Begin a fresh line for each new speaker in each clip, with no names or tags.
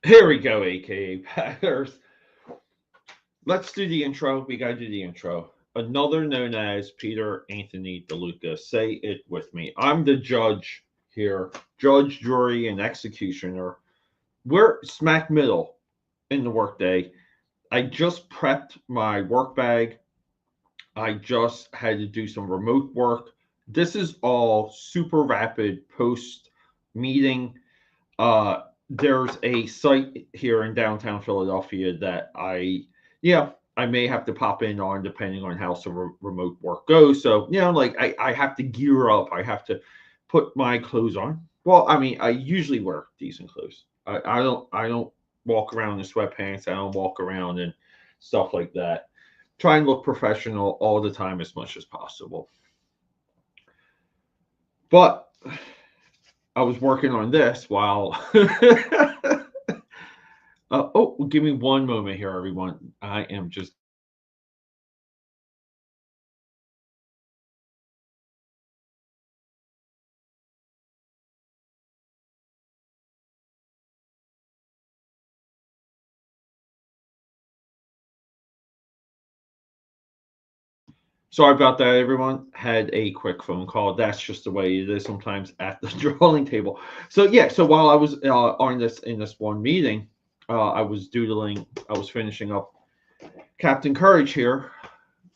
Here we go, aka Patters. Let's do the intro. We gotta do the intro. Another known as Peter Anthony DeLuca. Say it with me. I'm the judge here, judge, jury, and executioner. We're smack middle in the workday. I just prepped my work bag. I just had to do some remote work. This is all super rapid post meeting. There's a site here in downtown Philadelphia that I may have to pop in on depending on how some remote work goes. So, like I have to gear up. I have to put my clothes on. Well, I mean, I usually wear decent clothes. I don't walk around in sweatpants. I don't walk around in stuff like that. Try and look professional all the time as much as possible. But I was working on this while oh, give me one moment here, everyone. I am just getting my headphones on. Sorry about that, everyone. Had a quick phone call. That's just the way it is sometimes at the drawing table. So yeah, so while I was on this in this one meeting, I was doodling. I was finishing up Captain Courage here,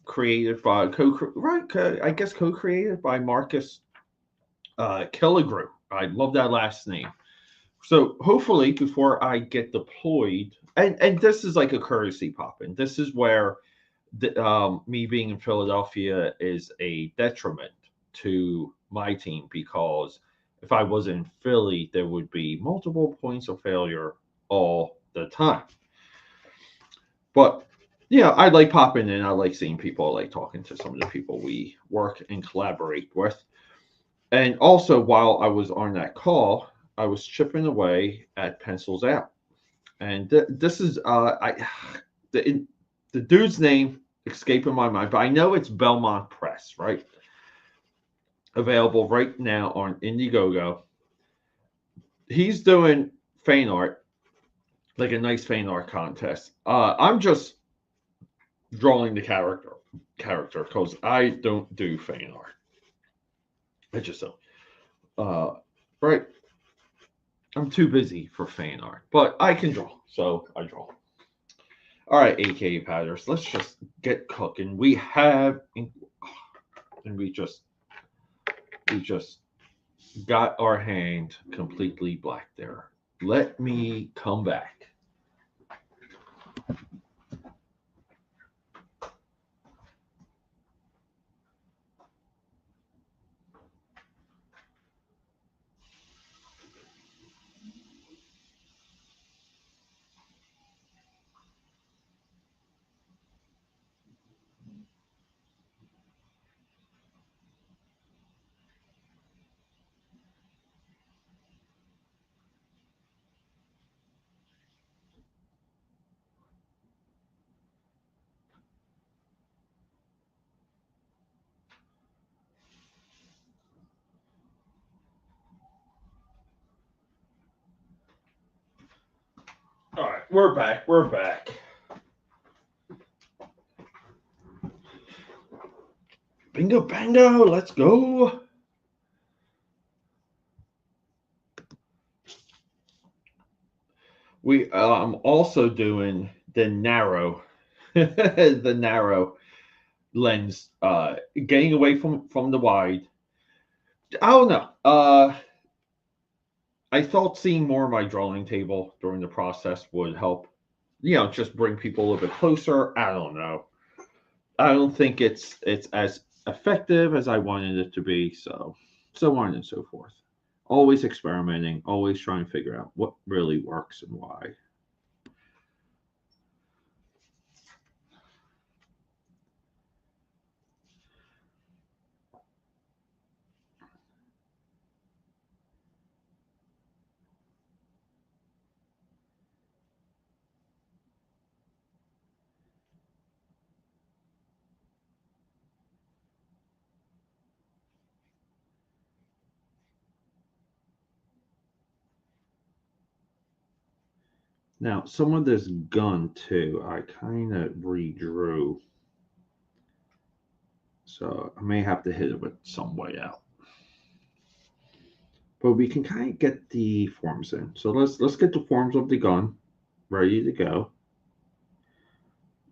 created by I guess co-created by Marcus Killigrew. I love that last name. So hopefully, before I get deployed, and this is like a courtesy pop in. This is where me being in Philadelphia is a detriment to my team because if I was in Philly, there would be multiple points of failure all the time. But I like popping in. I like seeing people. I like talking to some of the people we work and collaborate with. And also, while I was on that call, I was chipping away at Pencils Out. And this is the the dude's name escaping my mind, but I know it's Belmont Press, right? Available right now on Indiegogo. He's doing fan art, like a nice fan art contest. I'm just drawing the character because I don't do fan art. I just don't. Uh, right. I'm too busy for fan art, but I can draw, so I draw. All right, AKA Patters, let's just get cooking. And we just got our hand completely black there. Let me come back. All right, we're back. We're back. Bingo, bango. Let's go. I'm also doing the narrow, the narrow lens, getting away from the wide. I don't know. I thought seeing more of my drawing table during the process would help, just bring people a little bit closer. I don't know. I don't think it's as effective as I wanted it to be. So on and so forth. Always experimenting, always trying to figure out what really works and why. Now, some of this gun too, I kind of redrew, so I may have to hit it with some way out. But we can kind of get the forms in. So let's get the forms of the gun ready to go,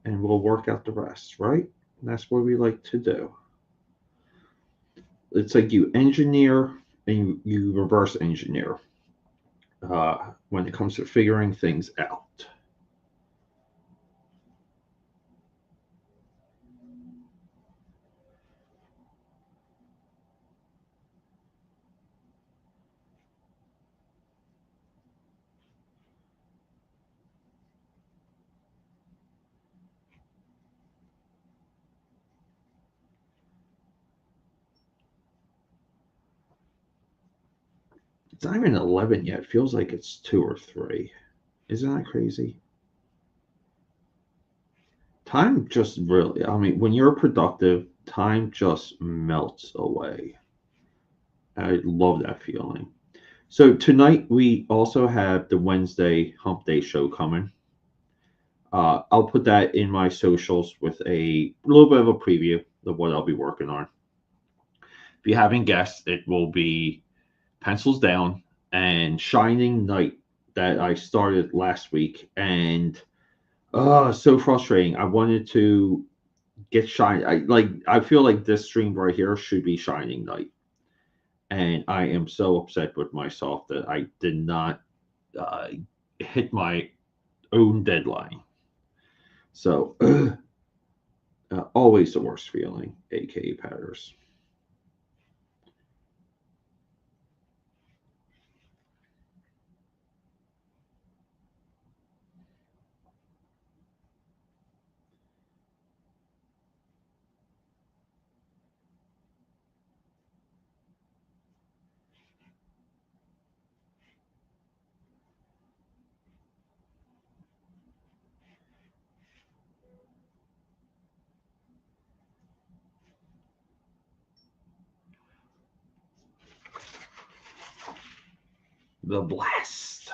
and we'll work out the rest, right? And that's what we like to do. It's like you engineer and you reverse engineer when it comes to figuring things out. It's not even 11 yet. It feels like it's 2 or 3. Isn't that crazy? Time just really, I mean, when you're productive, time just melts away. I love that feeling. So tonight we also have the Wednesday Hump Day show coming. I'll put that in my socials with a little bit of a preview of what I'll be working on. If you haven't guessed, it will be Pencils Down and Shining Knight that I started last week, and so frustrating. I wanted to get Shine. I feel like this stream right here should be Shining Knight, and I am so upset with myself that I did not uh, hit my own deadline. So always the worst feeling, aka Patters. The blast.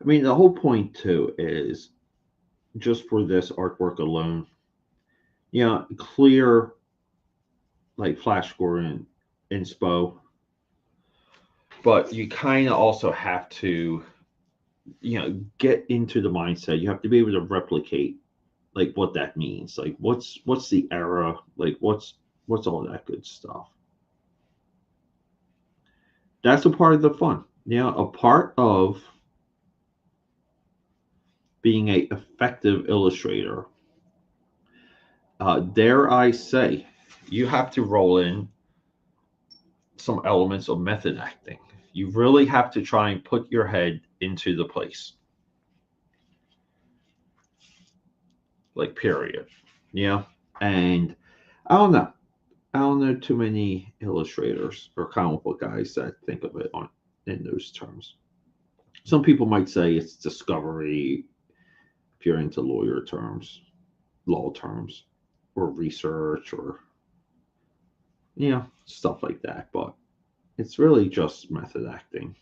I mean, the whole point too is just for this artwork alone. Yeah, clear like Flash Gordon inspo, but you kind of also have to, get into the mindset. You have to be able to replicate like what that means. Like what's the era? Like what's all that good stuff. That's a part of the fun. Yeah, a part of being a effective illustrator. Dare I say, you have to roll in some elements of method acting. You really have to try and put your head into the place. Like period. Yeah. And I don't know. I don't know too many illustrators or comic book guys that think of it on in those terms. Some people might say it's discovery if you're into lawyer terms, law terms, or research or stuff like that. But it's really just method acting.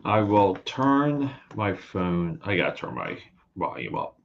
I will turn my phone. I gotta turn my volume up.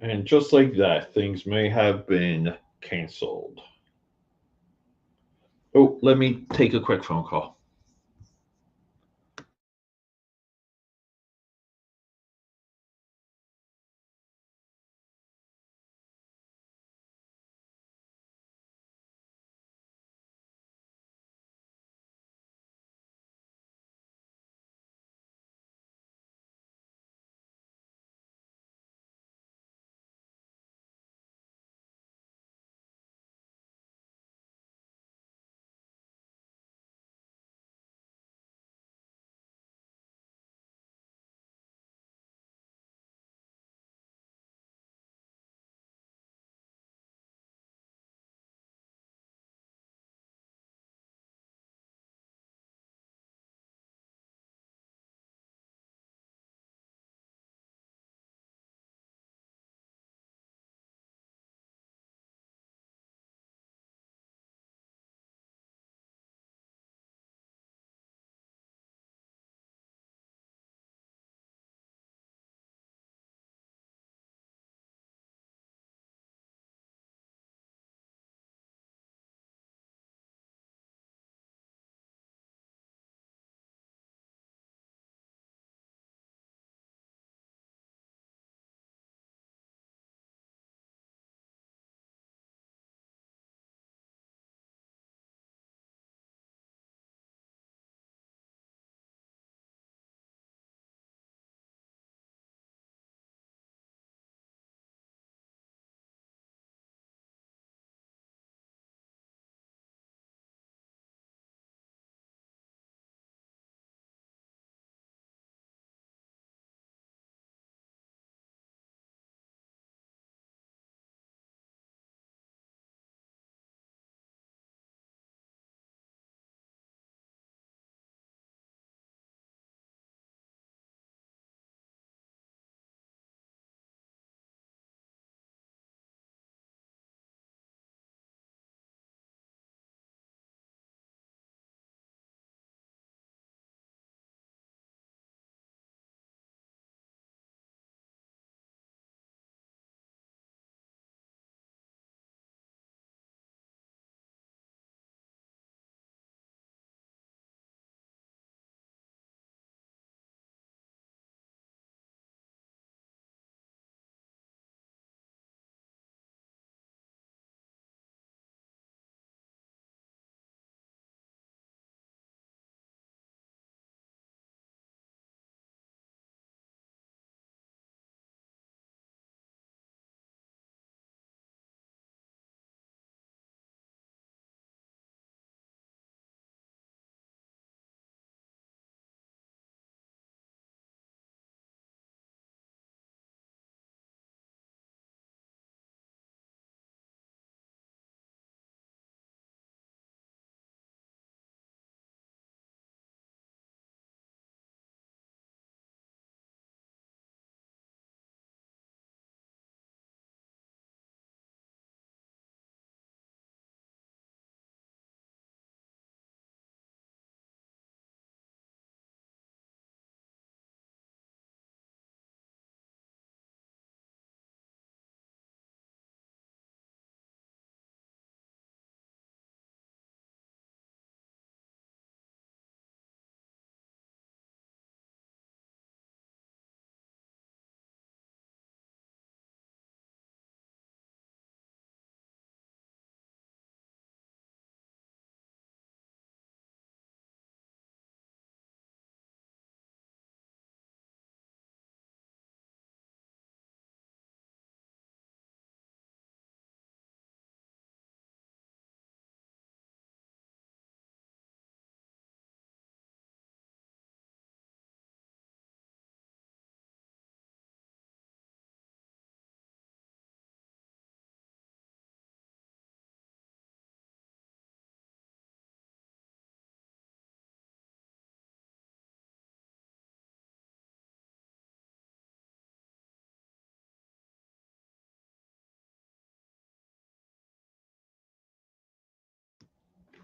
And just like that, things may have been canceled. Oh, let me take a quick phone call.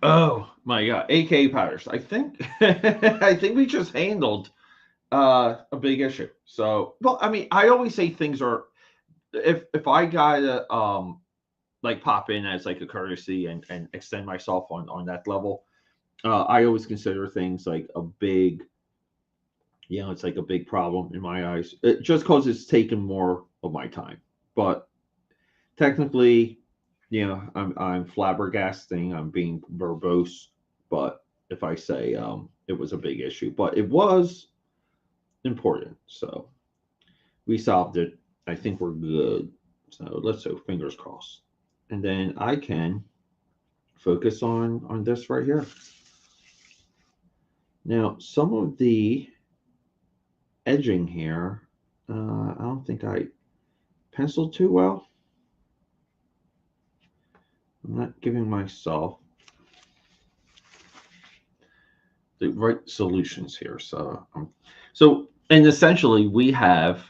Oh my God, AKA Powders. I think I think we just handled a big issue. So, well, I mean, I always say things are if I gotta like pop in as like a courtesy and extend myself on that level, I always consider things like a big, it's like a big problem in my eyes, just because it's taken more of my time. But technically, I'm flabbergasting. I'm being verbose. But if I say it was a big issue, but it was important, so we solved it. I think we're good. So let's hope, fingers crossed. And then I can focus on this right here. Now, some of the edging here, I don't think I penciled too well. I'm not giving myself the right solutions here. And essentially we have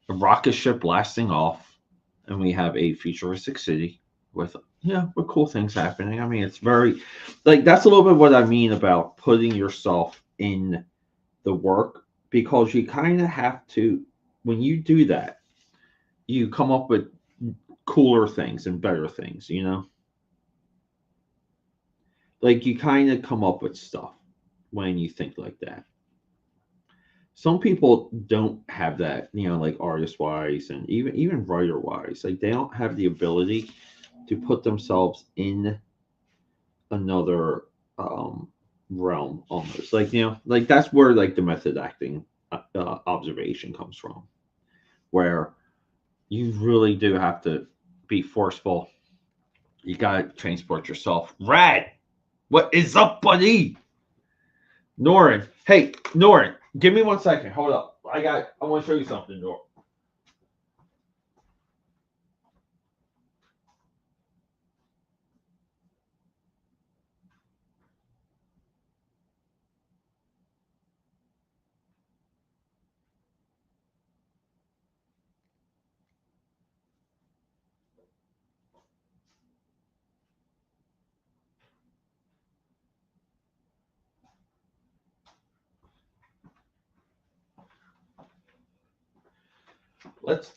a rocket ship blasting off, and we have a futuristic city with with cool things happening. I mean, it's very like that's a little bit what I mean about putting yourself in the work, because you kind of have to, when you do that, you come up with cooler things and better things, like you kind of come up with stuff when you think like that. Some people don't have that, like artist wise and even writer wise, like they don't have the ability to put themselves in another realm, almost like like that's where like the method acting observation comes from, where you really do have to be forceful. You gotta transport yourself. Rad, what is up, buddy? Norin, hey Norin, give me 1 second. Hold up, I want to show you something, Norin.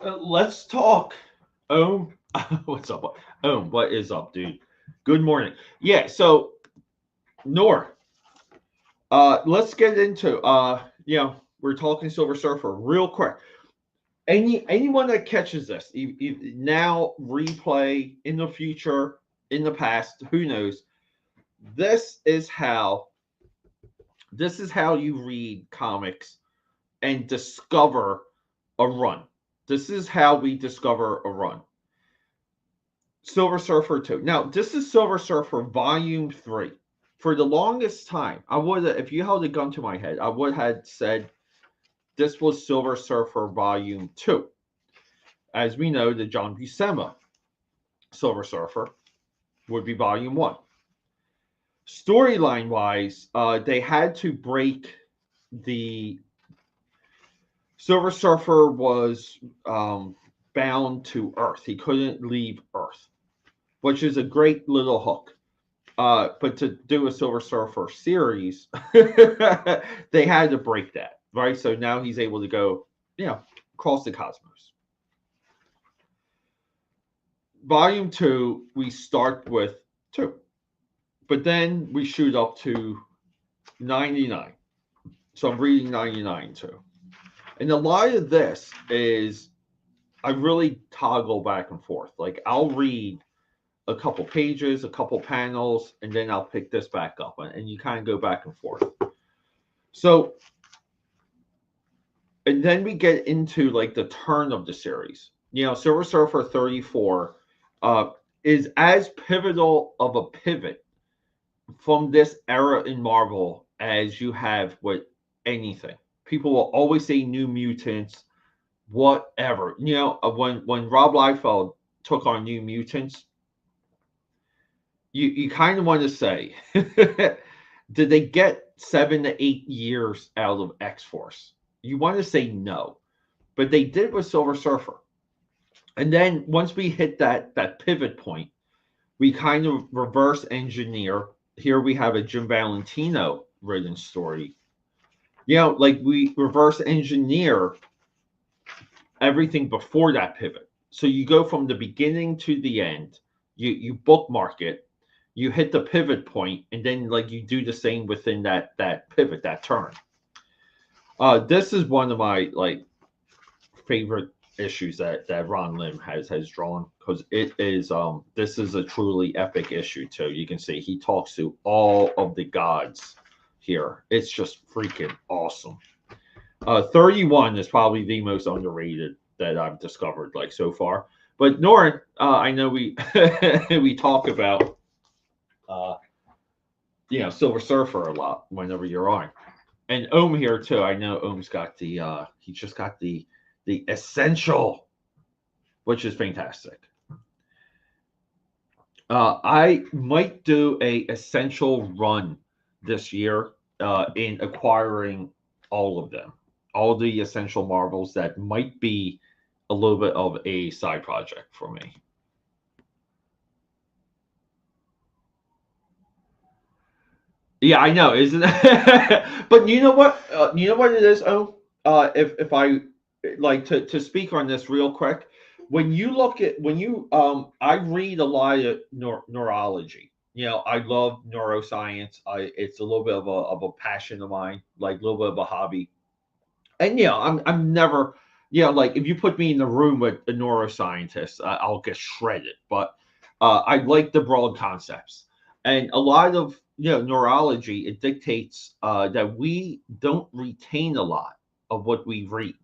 Let's talk. What's up? What is up, dude? Good morning. Yeah, so Nor, let's get into we're talking Silver Surfer real quick. Anyone that catches this, now replay in the future, in the past, who knows? This is how you read comics and discover a run. This is how we discover a run. Silver Surfer 2. Now, this is Silver Surfer Volume 3. For the longest time, I would have, if you held a gun to my head, I would have said this was Silver Surfer Volume 2. As we know, the John Buscema Silver Surfer would be Volume 1. Storyline wise, they had to break the Silver Surfer was bound to Earth. He couldn't leave Earth, which is a great little hook. But to do a Silver Surfer series, they had to break that, right? So now he's able to go, across the cosmos. Volume 2, we start with 2, but then we shoot up to 99. So I'm reading 99 too. And a lot of this is, I really toggle back and forth. Like I'll read a couple pages, a couple panels, and then I'll pick this back up, and you kind of go back and forth. So, and then we get into like the turn of the series. Silver Surfer 34 is as pivotal of a pivot from this era in Marvel as you have with anything. People will always say New Mutants, whatever. When Rob Liefeld took on New Mutants, you kind of want to say, did they get 7 to 8 years out of X-Force? You want to say no, but they did with Silver Surfer. And then once we hit that pivot point, we kind of reverse engineer. Here we have a Jim Valentino written story. Like we reverse engineer everything before that pivot. so you go from the beginning to the end. You bookmark it. You hit the pivot point, and then like you do the same within that pivot, that turn. This is one of my like favorite issues that Ron Lim has drawn, because it is this is a truly epic issue too. You can see he talks to all of the gods here. It's just freaking awesome. 31 is probably the most underrated that I've discovered like so far. But Norrin, I know we we talk about uh, Silver Surfer a lot whenever you're on, and Ohm here too. I know Ohm's got the he just got the essential, which is fantastic. I might do a essential run this year in acquiring all of them, all the essential Marvels. That might be a little bit of a side project for me. Yeah, I know, isn't it? But you know what? You know what it is. Oh, if I like to speak on this real quick, when you look at when you I read a lot of neurology. I love neuroscience. It's a little bit of a passion of mine, like a little bit of a hobby. And I'm never, like if you put me in the room with a neuroscientist, I'll get shredded. But I like the broad concepts, and a lot of neurology, it dictates that we don't retain a lot of what we read.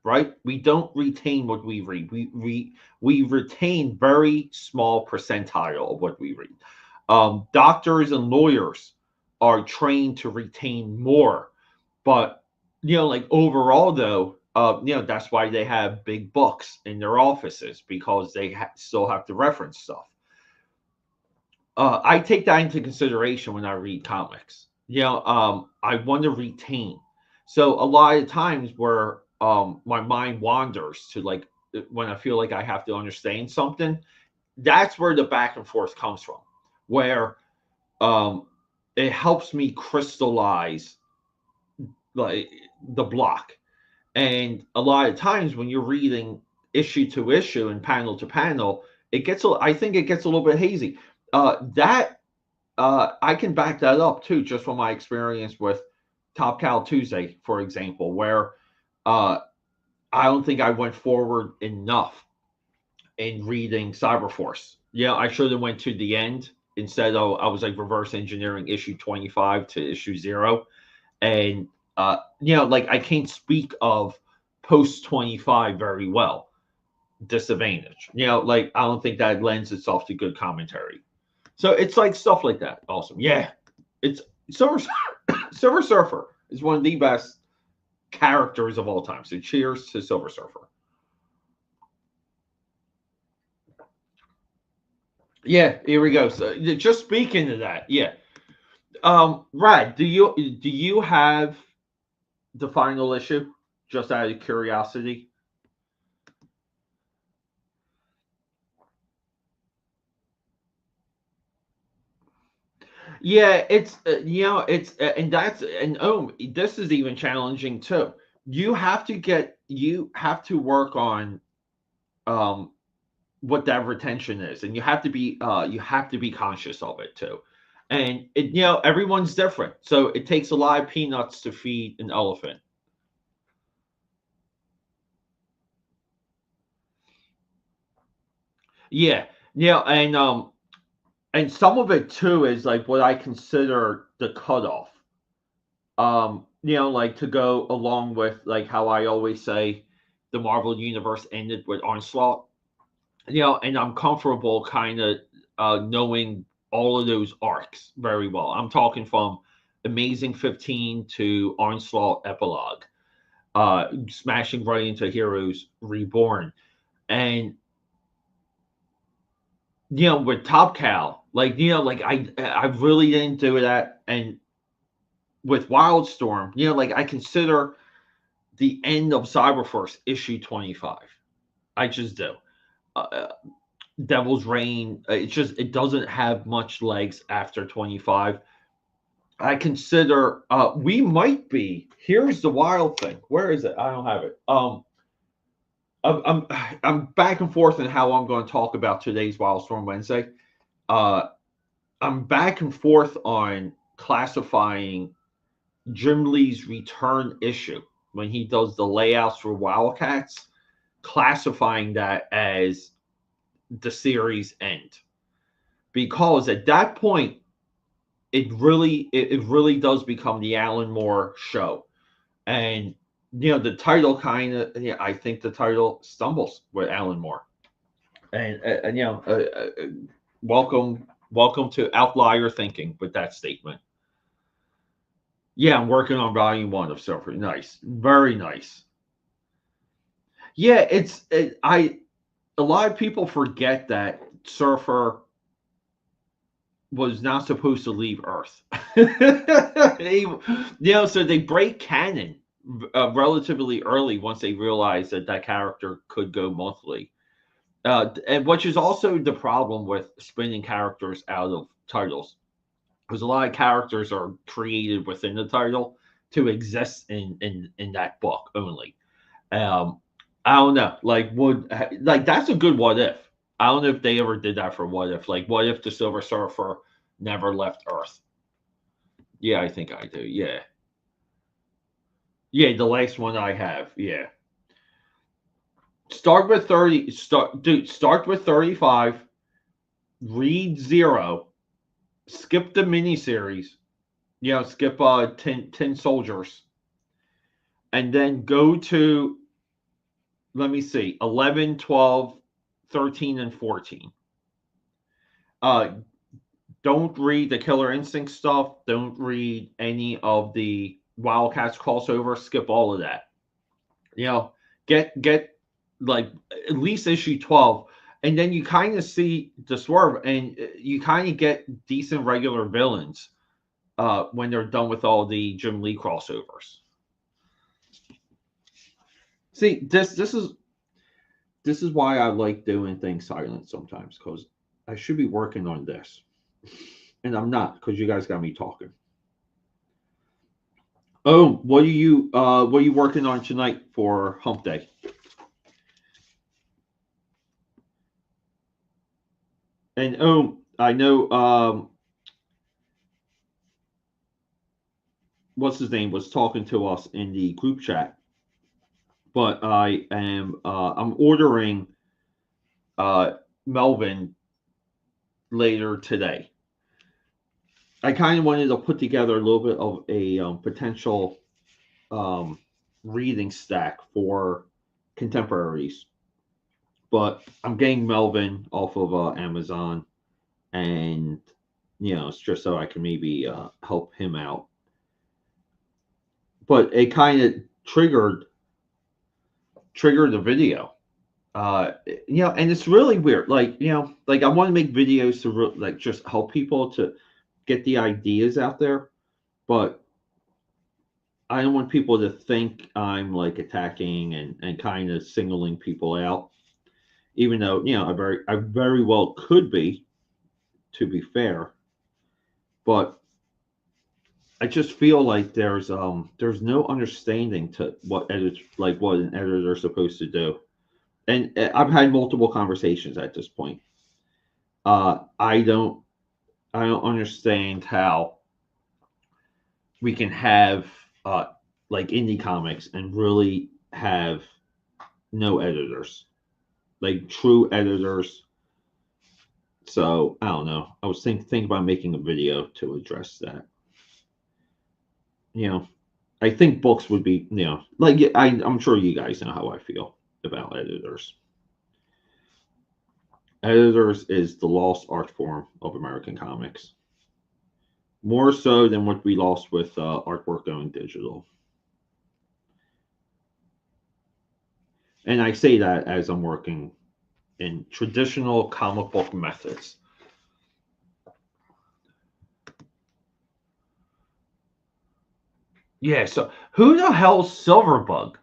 Right? We don't retain what we read. We retain very small percentile of what we read. Doctors and lawyers are trained to retain more, but like overall though, that's why they have big books in their offices, because they still have to reference stuff. I take that into consideration when I read comics. I want to retain. So a lot of times where my mind wanders to, like, when I feel like I have to understand something, that's where the back and forth comes from, where um, it helps me crystallize like the block. And a lot of times when you're reading issue to issue and panel to panel, I think it gets a little bit hazy. That I can back that up too, just from my experience with Top Cow Tuesday, for example, where uh, I don't think I went forward enough in reading Cyberforce. Yeah, I should have went to the end instead of, I was like reverse engineering issue 25 to issue 0. And like I can't speak of post 25 very well. Disadvantage. Like I don't think that lends itself to good commentary. So it's like stuff like that. Awesome. Yeah. It's Silver Silver Surfer is one of the best characters of all time. So cheers to Silver Surfer. Yeah, here we go. So just speaking of that, yeah. Rad, do you have the final issue? Just out of curiosity. Yeah, it's and that's, and this is even challenging too. You have to work on um what that retention is, and you have to be conscious of it too. And everyone's different, so it takes a lot of peanuts to feed an elephant. Yeah, and some of it too is like what I consider the cutoff. Like to go along with like how I always say the Marvel universe ended with Onslaught. And I'm comfortable kind of knowing all of those arcs very well. I'm talking from Amazing 15 to Onslaught Epilogue, smashing right into Heroes Reborn. And with Top Cow, like like I really didn't do that. And with Wildstorm, like I consider the end of Cyberforce issue 25. I just do. Uh, Devil's Reign, it doesn't have much legs after 25. I consider we might be. Here's the wild thing. Where is it? I don't have it. I'm back and forth on how I'm going to talk about today's Wildstorm Wednesday. Uh, I'm back and forth on classifying Jim Lee's return issue when he does the layouts for Wildcats, classifying that as the series end, because at that point it really does become the Alan Moore show, and the title kind of, I think the title stumbles with Alan Moore, and welcome to outlier thinking with that statement. Yeah, I'm working on volume 1 of Surfer. Nice, very nice. Yeah, a lot of people forget that Surfer was not supposed to leave Earth. So they break canon relatively early once they realize that character could go monthly. And which is also the problem with spinning characters out of titles, because a lot of characters are created within the title to exist in that book only. Um, I don't know, like that's a good what if. I don't know if they ever did that for what if. Like, what if the Silver Surfer never left Earth? Yeah, I think I do. Yeah, yeah, the last one I have. Yeah, start with 30. Start with 35. Read 0. Skip the miniseries. Skip 10 soldiers, and then go to, let me see, 11, 12, 13, and 14. Uh, don't read the Killer Instinct stuff. Don't read any of the Wildcats crossover. Skip all of that. You know, get like at least issue 12, and then you kind of see the swerve, and you kind of get decent regular villains when they're done with all the Jim Lee crossovers. See, this is why I like doing things silent sometimes, because I should be working on this, and I'm not, because you guys got me talking. Oh, what are you working on tonight for Hump Day? And I know what's his name was talking to us in the group chat, but I'm ordering uh Melvin later today. I kind of wanted to put together a little bit of a potential um, reading stack for contemporaries, but I'm getting Melvin off of Amazon, and it's just so I can maybe help him out. But it kind of triggered the video. And it's really weird. Like I want to make videos to like just help people to get the ideas out there, but I don't want people to think I'm like attacking and kind of singling people out, even though I very well could be, to be fair, but I just feel like there's no understanding to what what an editor is supposed to do, and I've had multiple conversations at this point. I don't understand how we can have like indie comics and really have no editors, like true editors. So I don't know. I was thinking about making a video to address that. I think books would be, like I'm sure you guys know how I feel about editors. Editors is the lost art form of American comics, more so than what we lost with artwork going digital. And I say that as I'm working in traditional comic book methods. Yeah, so who the hell's Silverbug?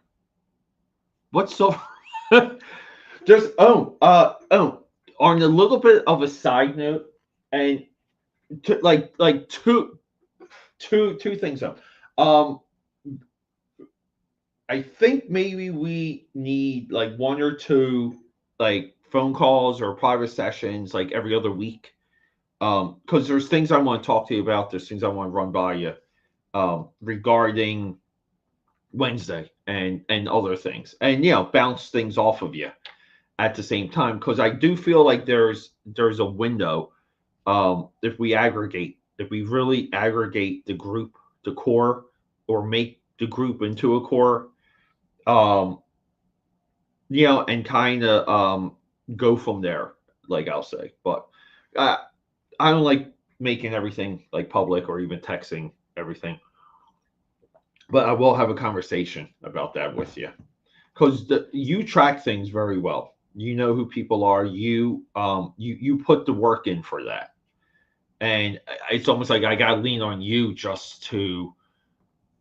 What's Silver? Just on a little bit of a side note, and like two things up. Um, I think maybe we need like one or two like phone calls or private sessions like every other week. Because there's things I want to talk to you about. There's things I want to run by you regarding Wednesday and other things, and bounce things off of you at the same time. Because I do feel like there's a window if we really aggregate the group, the core, or make the group into a core, um, and kind of go from there. Like I'll say, but uh, I don't like making everything like public or even texting everything. But I will have a conversation about that with you because you track things very well. You know who people are. You put the work in for that, and it's almost like I got to lean on you just to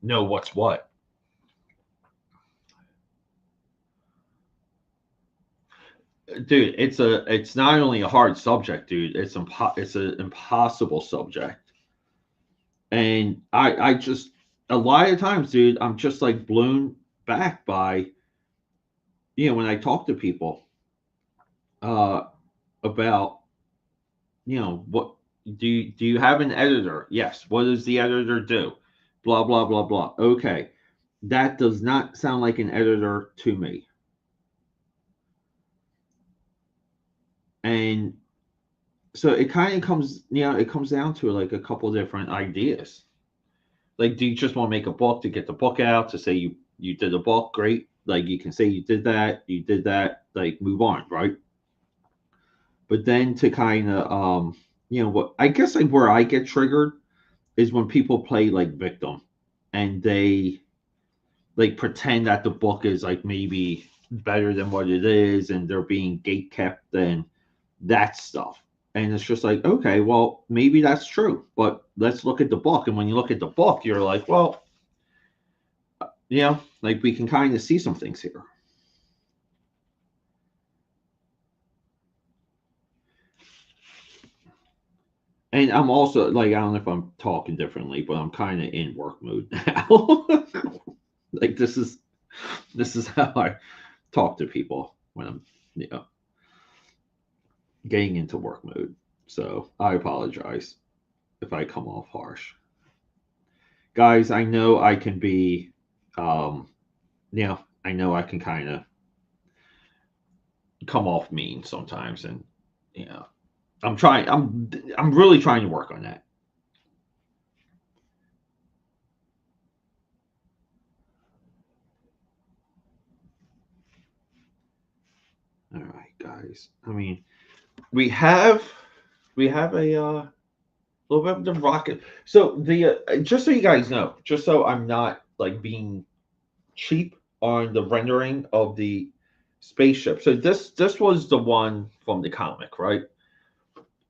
know what's what. Dude, it's not only a hard subject, dude. It's an impossible subject, and I just a lot of times, dude, I'm just like blown back by when I talk to people uh about what do you have an editor? Yes. What does the editor do? Blah blah blah blah. Okay, that does not sound like an editor to me. And so it kind of comes it comes down to like a couple different ideas. Like, do you just want to make a book to get the book out to say you did a book? Great. Like you can say you did that, like move on, right? But then to kind of what I guess like where I get triggered is when people play like victim and they like pretend that the book is like maybe better than what it is and they're being gate kept and that stuff. And it's just like, okay, well, maybe that's true, but let's look at the book. And when you look at the book, you're like, well, like we can kind of see some things here. And I'm also like, I don't know if I'm talking differently, but I'm kind of in work mode now. Like this is how I talk to people when I'm getting into work mode. So I apologize if I come off harsh. Guys, I know I can be I know I can kind of come off mean sometimes and I'm really trying to work on that. All right, guys. I mean, we have a little bit of the rocket. So the just so you guys know, just so I'm not like being cheap on the rendering of the spaceship. So this was the one from the comic, right?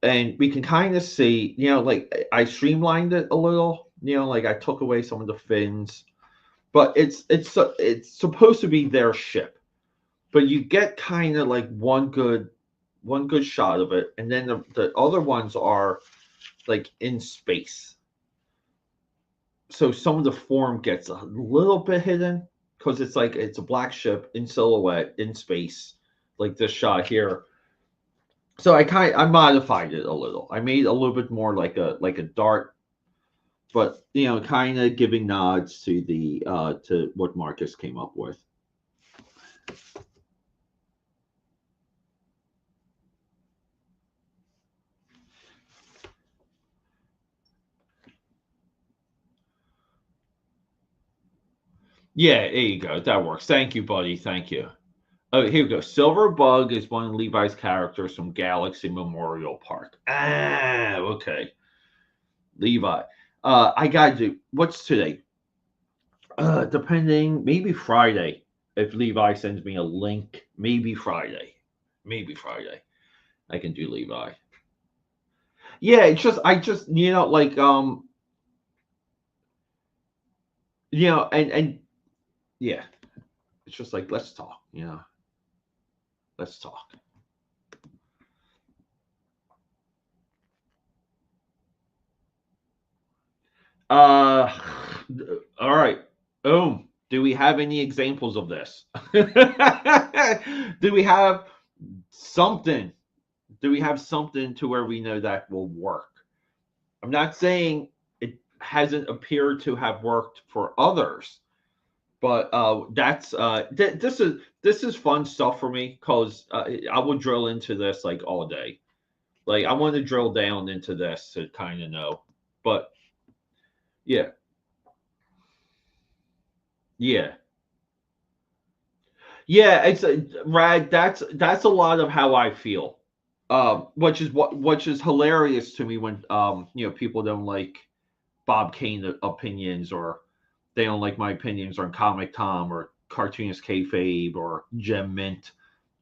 And we can kind of see, like I streamlined it a little, like I took away some of the fins, but it's supposed to be their ship, but you get kind of like one good shot of it, and then the other ones are like in space. So some of the form gets a little bit hidden because it's like it's a black ship in silhouette in space, like this shot here. So I modified it a little. I made a little bit more like a dart, but kind of giving nods to the to what Marcus came up with. Yeah, there you go. That works. Thank you, buddy. Thank you. Oh, here we go. Silver Bug is one of Levi's characters from Galaxy Memorial Park. Ah, okay. Levi. I gotta do what's today? Depending, maybe Friday. If Levi sends me a link, maybe Friday. Maybe Friday. I can do Levi. Yeah, it's just I just like and yeah, it's just like let's talk, let's talk. Uh, all right. Boom. Do we have any examples of this? Do we have something? Do we have something to where we know that will work? I'm not saying it hasn't appeared to have worked for others, but that's this is fun stuff for me because I will drill into this like all day. Like I want to drill down into this to kind of know. But yeah, yeah, yeah. It's Rad. That's a lot of how I feel. Which is hilarious to me when people don't like Bob Kane opinions, or they don't like my opinions on Comic Tom or Cartoonist Kayfabe or Gem Mint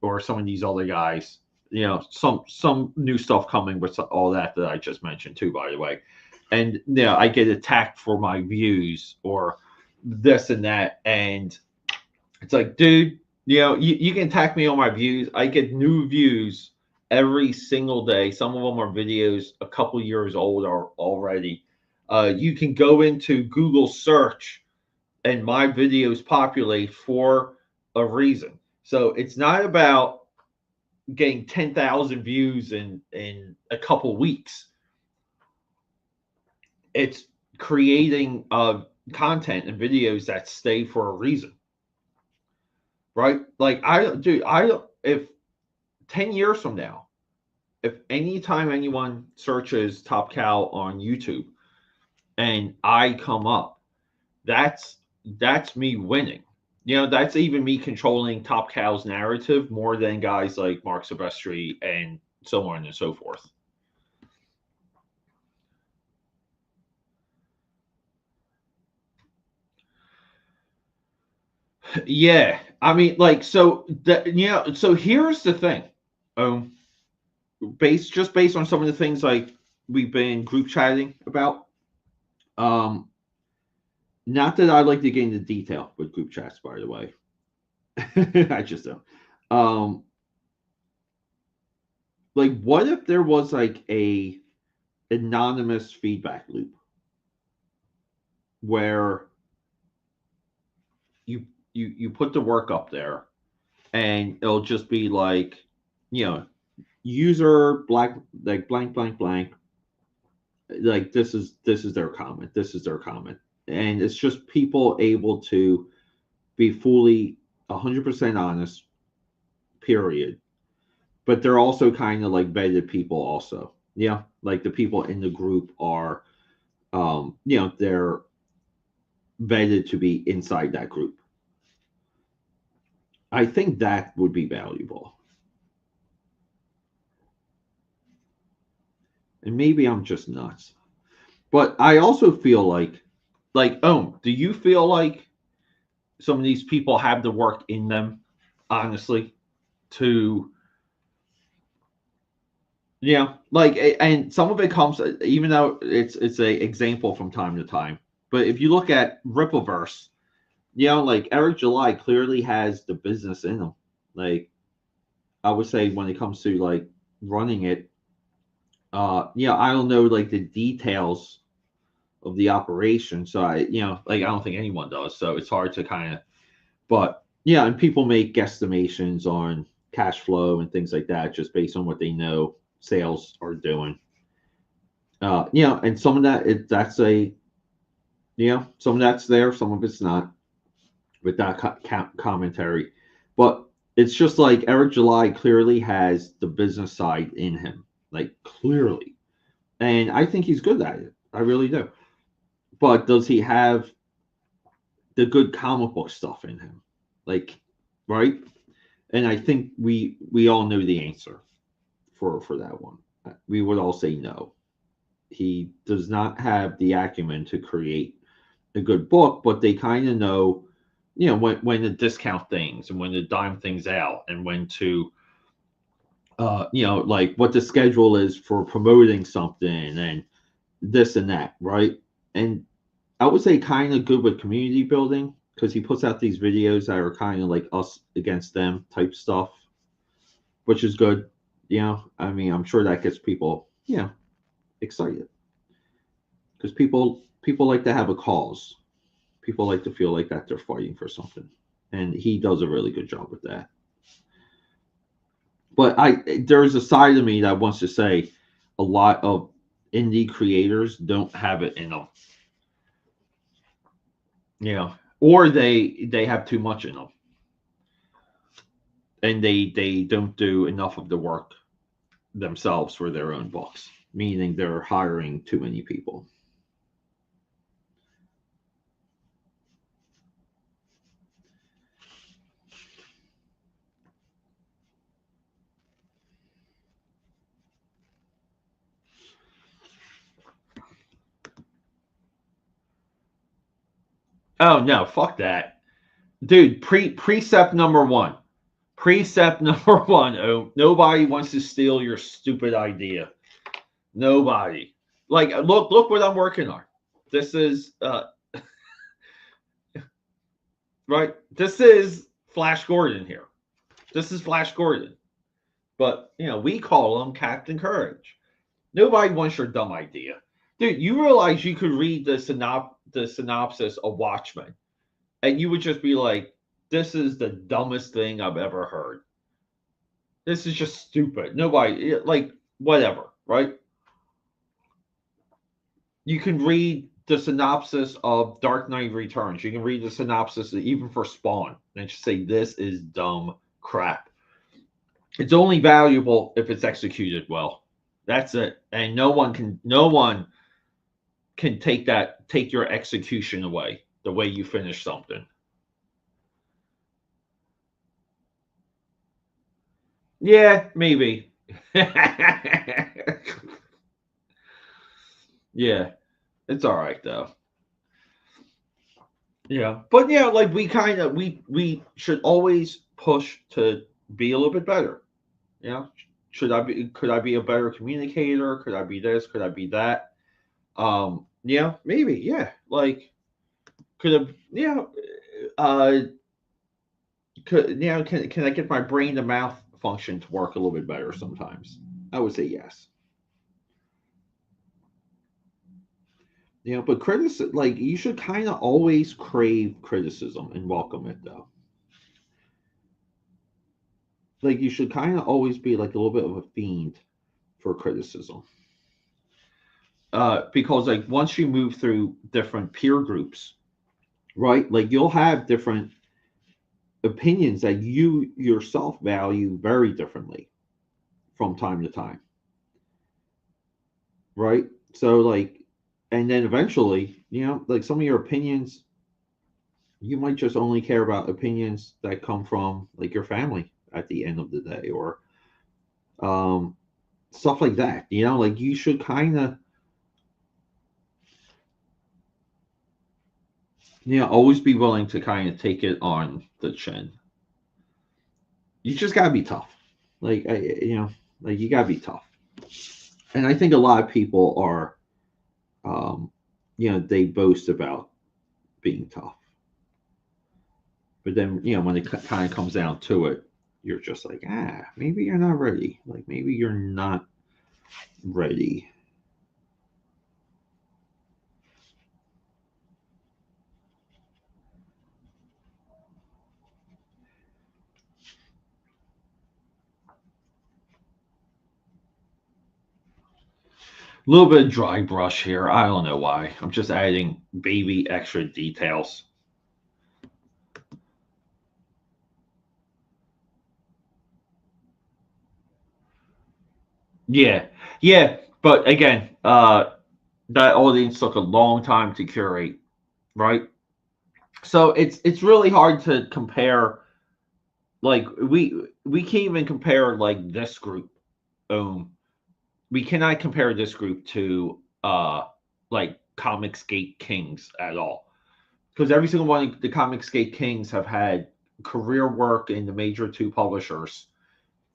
or some of these other guys. Some new stuff coming with all that I just mentioned too, by the way. And I get attacked for my views or this and that, and it's like, dude, you can attack me on my views. I get new views every single day. Some of them are videos a couple years old or already. You can go into Google search and my videos populate for a reason. So it's not about getting 10,000 views in a couple weeks. It's creating content and videos that stay for a reason, right? Like if 10 years from now, if anytime anyone searches Top Cow on YouTube and I come up, that's me winning. That's even me controlling Top Cow's narrative more than guys like Mark Silvestri and so on and so forth. Yeah, I mean, like, so here's the thing. Um, based on some of the things like we've been group chatting about. Um, Not that I like to get into detail with group chats, by the way. I just don't. Um, like, what if there was like a anonymous feedback loop where you put the work up there, and it'll just be like, you know, user black like blank blank blank, like this is their comment, this is their comment, and it's just people able to be fully 100% honest, period. But they're also kind of like vetted people also. Yeah, like the people in the group are, they're vetted to be inside that group. I think that would be valuable. And maybe I'm just nuts. But I also feel like, do you feel like some of these people have the work in them, honestly, to, and some of it comes, even though it's a example from time to time. But if you look at Rippleverse, like Eric July clearly has the business in him. Like I would say when it comes to like running it, I don't know like the details of the operation. So I don't think anyone does. So it's hard to kind of, but yeah, and people make guesstimations on cash flow and things like that just based on what they know sales are doing. And some of that that's some of that's there, some of it's not with that commentary. But it's just like Eric July clearly has the business side in him, like clearly, and I think he's good at it. I really do. But does he have the good comic book stuff in him? Like, right? And I think we all know the answer for that one. We would all say no. He does not have the acumen to create a good book, but they kind of know, when to discount things and when to dime things out and when to, like what the schedule is for promoting something and this and that, right? And I would say kind of good with community building because he puts out these videos that are kind of like us against them type stuff, which is good. I mean, I'm sure that gets people, excited because people like to have a cause. People like to feel like that they're fighting for something, and he does a really good job with that. But there's a side of me that wants to say a lot of indie creators don't have it in them. Or they have too much in them, and they don't do enough of the work themselves for their own books, meaning they're hiring too many people. Oh no, fuck that, dude. Precept number one. Precept number one. Oh, nobody wants to steal your stupid idea. Nobody. Like, look what I'm working on. This is right. This is Flash Gordon here. This is Flash Gordon. But we call him Captain Courage. Nobody wants your dumb idea, dude. You realize you could read the synopsis of Watchmen, and you would just be like, "This is the dumbest thing I've ever heard. This is just stupid." Nobody like whatever, right? You can read the synopsis of Dark Knight Returns. You can read the synopsis even for Spawn, and just say this is dumb crap. It's only valuable if it's executed well. That's it. And no one can take your execution away, the way you finish something. Yeah, maybe. Yeah, it's all right though. Yeah, but like we should always push to be a little bit better. Could I be a better communicator? Could I be this? Could I be that? Yeah, maybe. Yeah, like could have. Yeah, uh, could can I get my brain to mouth function to work a little bit better sometimes? I would say yes. But criticism, like you should kind of always crave criticism and welcome it though. Like you should kind of always be like a little bit of a fiend for criticism. Because like once you move through different peer groups, right? Like you'll have different opinions that you yourself value very differently from time to time, right? So like, and then eventually, like some of your opinions, you might just only care about opinions that come from like your family at the end of the day, or um, stuff like that. Like you should kind of, always be willing to kind of take it on the chin. You just gotta be tough. Like like you gotta be tough. And I think a lot of people are, um, they boast about being tough, but then when it kind of comes down to it, you're just like, maybe you're not ready. Like maybe you're not ready. A little bit of dry brush here. I don't know why. I'm just adding baby extra details. Yeah, yeah. But again, that audience took a long time to curate, right? So it's really hard to compare. Like we can't even compare like this group. We cannot compare this group to like Comicsgate Kings at all, because every single one of the Comicsgate Kings have had career work in the major two publishers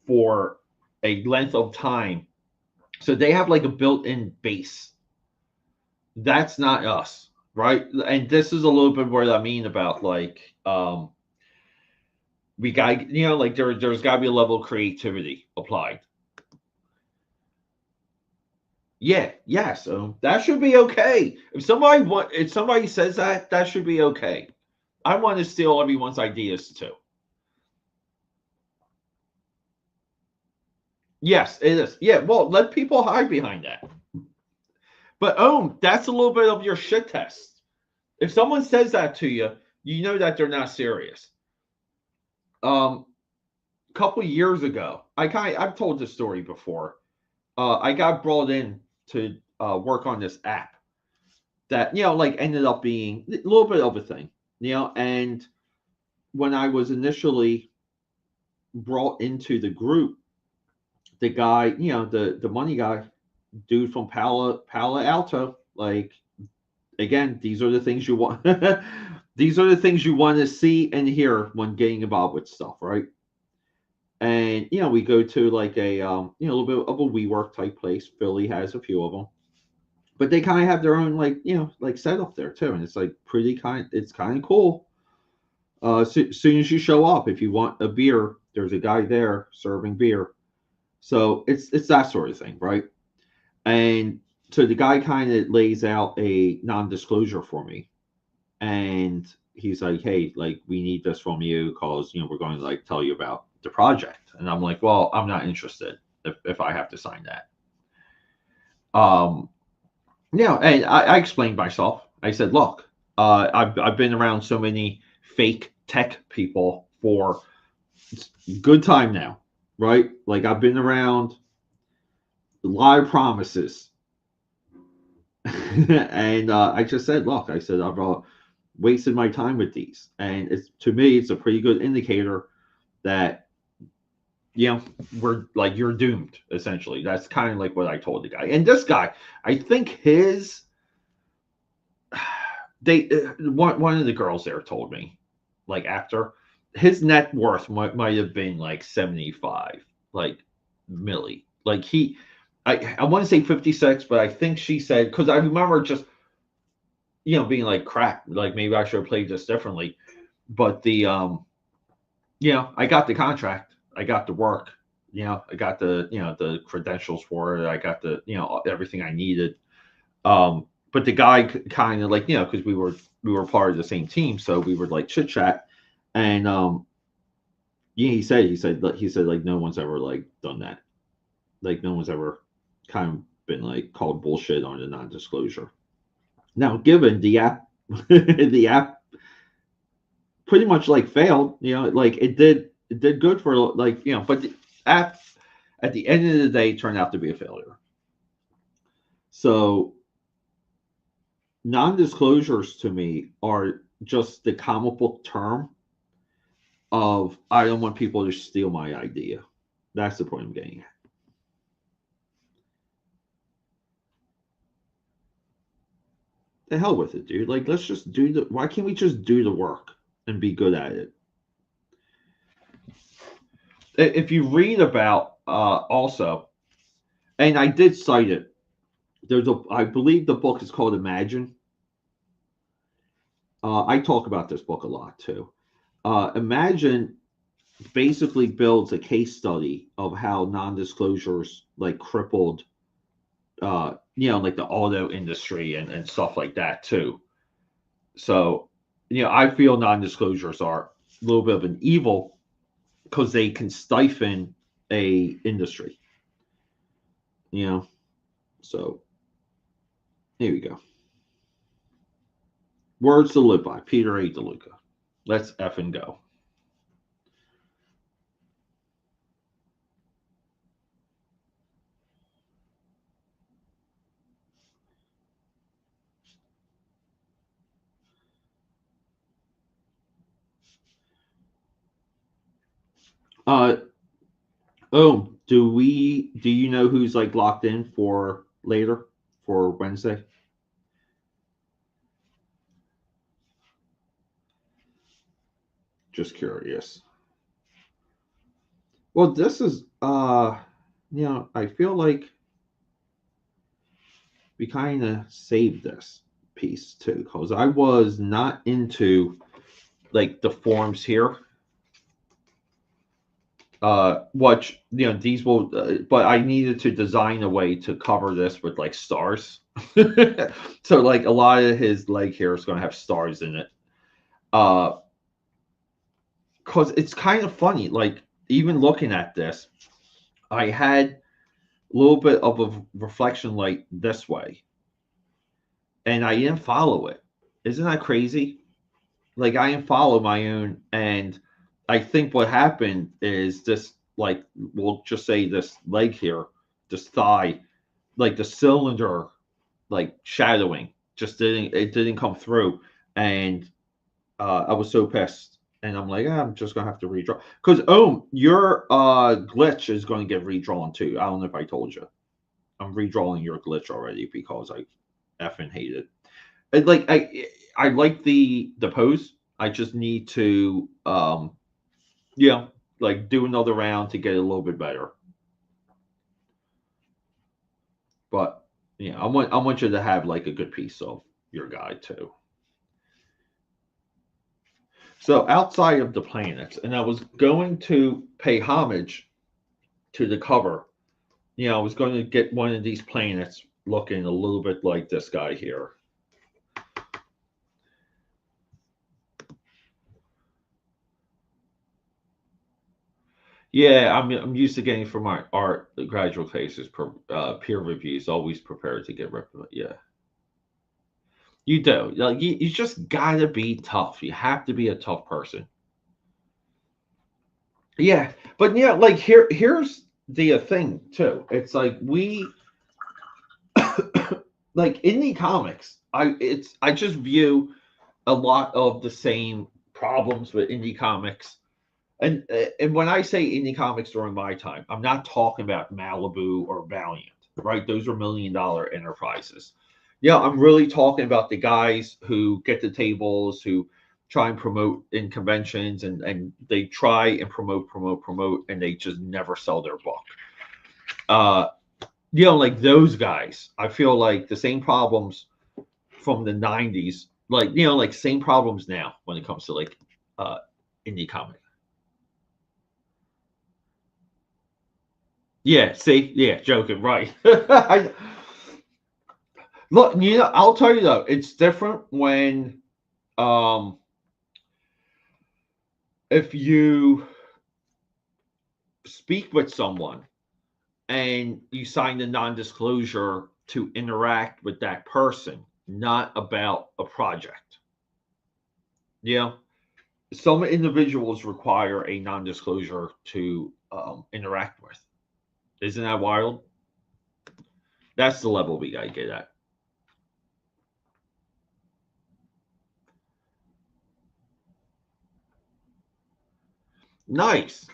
for a length of time, so they have like a built-in base. That's not us, right? And this is a little bit what I mean about like we got like there's got to be a level of creativity applied. Yeah, yes, that should be okay. If somebody says that, that should be okay. I want to steal everyone's ideas too. Yes, it is. Yeah, well, let people hide behind that. But that's a little bit of your shit test. If someone says that to you, you know that they're not serious. A couple years ago, I've told this story before. I got brought in to work on this app that like ended up being a little bit of a thing, and when I was initially brought into the group, the guy, the money guy, dude from Palo Alto, like, again, these are the things you want. These are the things you want to see and hear when getting involved with stuff, right? And we go to like a a little bit of a WeWork type place. Philly has a few of them, but they kind of have their own, like, like setup there too, and it's like it's kind of cool. Soon as you show up, if you want a beer, there's a guy there serving beer. So it's that sort of thing, right? And so the guy kind of lays out a non-disclosure for me, and he's like, "Hey, like, we need this from you because we're going to like tell you about the project." And I'm like, "Well, I'm not interested if I have to sign that." Um, and I explained myself. I said, "Look, I've been around so many fake tech people for good time now, right? Like, I've been around a lot of promises." And I just said, "Look," I said, "I've wasted my time with these," and it's, to me, it's a pretty good indicator that we're like, you're doomed. Essentially, that's kind of like what I told the guy. And this guy, I think they one of the girls there told me, like, after, his net worth might have been like 75, like, milli. Like, I want to say 56, but I think she said, because I remember just being like, crap, like, maybe I should have played this differently. But the I got the contract, I got the work, I got the the credentials for it, I got the everything I needed. But the guy kind of, like, because we were part of the same team, so we would like chit chat, and yeah, he said like, no one's ever like done that, like, no one's ever kind of been like called bullshit on the non-disclosure. Now, given the app, the app pretty much like failed, like, it did good for, like, but the app at the end of the day turned out to be a failure. So non-disclosures to me are just the comic book term of, I don't want people to steal my idea. That's the point I'm getting at. The hell with it, dude. Like, let's just do the. Why can't we just do the work and be good at it? If you read about, also, and I did cite it. I believe the book is called Imagine. I talk about this book a lot too. Imagine basically builds a case study of how non-disclosures like crippled, like the auto industry and stuff like that too. So, I feel non-disclosures are a little bit of an evil because they can stifle a industry. You know, so here we go. Words to live by, Peter A. DeLuca. Let's effing go. Uh, do you know who's like locked in for later, for Wednesday? Just curious. Well, this is I feel like we kind of saved this piece too, because I was not into like the forms here. Which these will, but I needed to design a way to cover this with like stars. So like a lot of his leg hair is going to have stars in it. Uh, because it's kind of funny. Like even looking at this, I had a little bit of a reflection light this way, and I didn't follow it. Isn't that crazy? Like I didn't follow my own, and I think what happened is this. Like we'll just say this leg here, this thigh, like the cylinder, like shadowing, just didn't come through, and I was so pissed. And I'm like, I'm just gonna have to redraw because your glitch is going to get redrawn too. I don't know if I told you. I'm redrawing your glitch already because I effing hate it. Like I like the pose. I just need to yeah, like do another round to get it a little bit better. But yeah, I want you to have like a good piece of your guide too. So outside of the planets, and I was going to pay homage to the cover. I was going to get one of these planets looking a little bit like this guy here. Yeah, I'm used to getting from my art graduate cases peer reviews. Always prepared to get yeah. You do. Like you just gotta be tough. You have to be a tough person. Yeah, but yeah, like here's the thing too. It's like we like indie comics. I just view a lot of the same problems with indie comics. And when I say indie comics during my time, I'm not talking about Malibu or Valiant, right? Those are $1 million enterprises. Yeah, I'm really talking about the guys who get the tables, who try and promote in conventions, and they try and promote, and they just never sell their book. Uh, like those guys, I feel like the same problems from the '90s, like like same problems now when it comes to like uh, indie comics. Yeah, see, yeah, joking, right? Look, I'll tell you though, it's different when um if you speak with someone and you sign a non-disclosure to interact with that person, not about a project. Yeah. Some individuals require a non-disclosure to interact with. Isn't that wild? That's the level we gotta get at. Nice.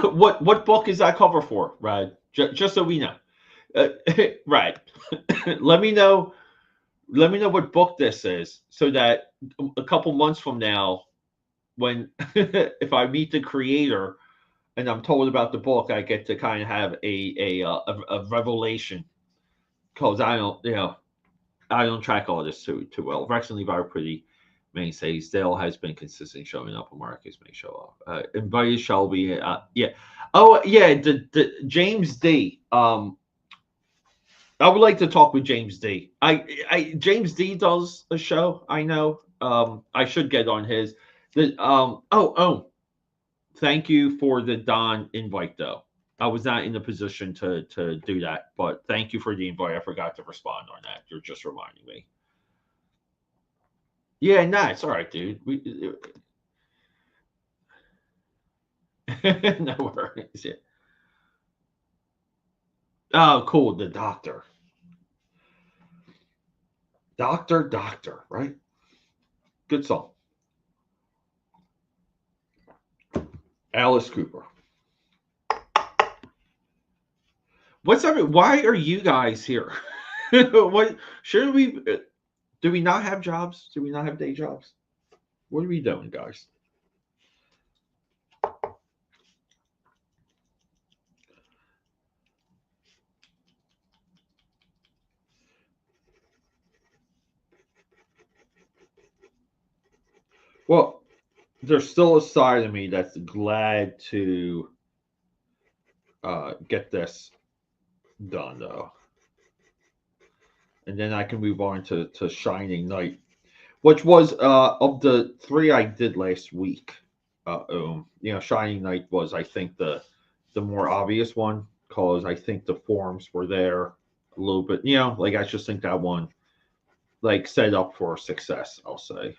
What book is that cover for, Rad? Just so we know. Uh, right. let me know. Let me know what book this is, so that a couple months from now, when if I meet the creator and I'm told about the book, I get to kind of have a revelation because I don't track all this too well. Rex and Levi are pretty mainstays. Dale has been consistent showing up, and Marcus may show up. Invited Shelby, yeah. Oh yeah, the James D. I would like to talk with James D. James D does a show. I know. I should get on his. Thank you for the Don invite though. I was not in a position to do that, but thank you for the invite. I forgot to respond on that. You're just reminding me. Yeah, nah, it's all right, dude. No worries. Yeah. Oh, cool. The doctor, doctor, right? Good song. Alice Cooper. What's up? Why are you guys here? What should we? Do we not have jobs? Do we not have day jobs? What are we doing, guys? Well, there's still a side of me that's glad to. get this done though, and then I can move on to Shining Knight, which was of the three I did last week. Shining Knight was, I think, the more obvious one because I think the forms were there a little bit. Like I just think that one like set up for success, I'll say.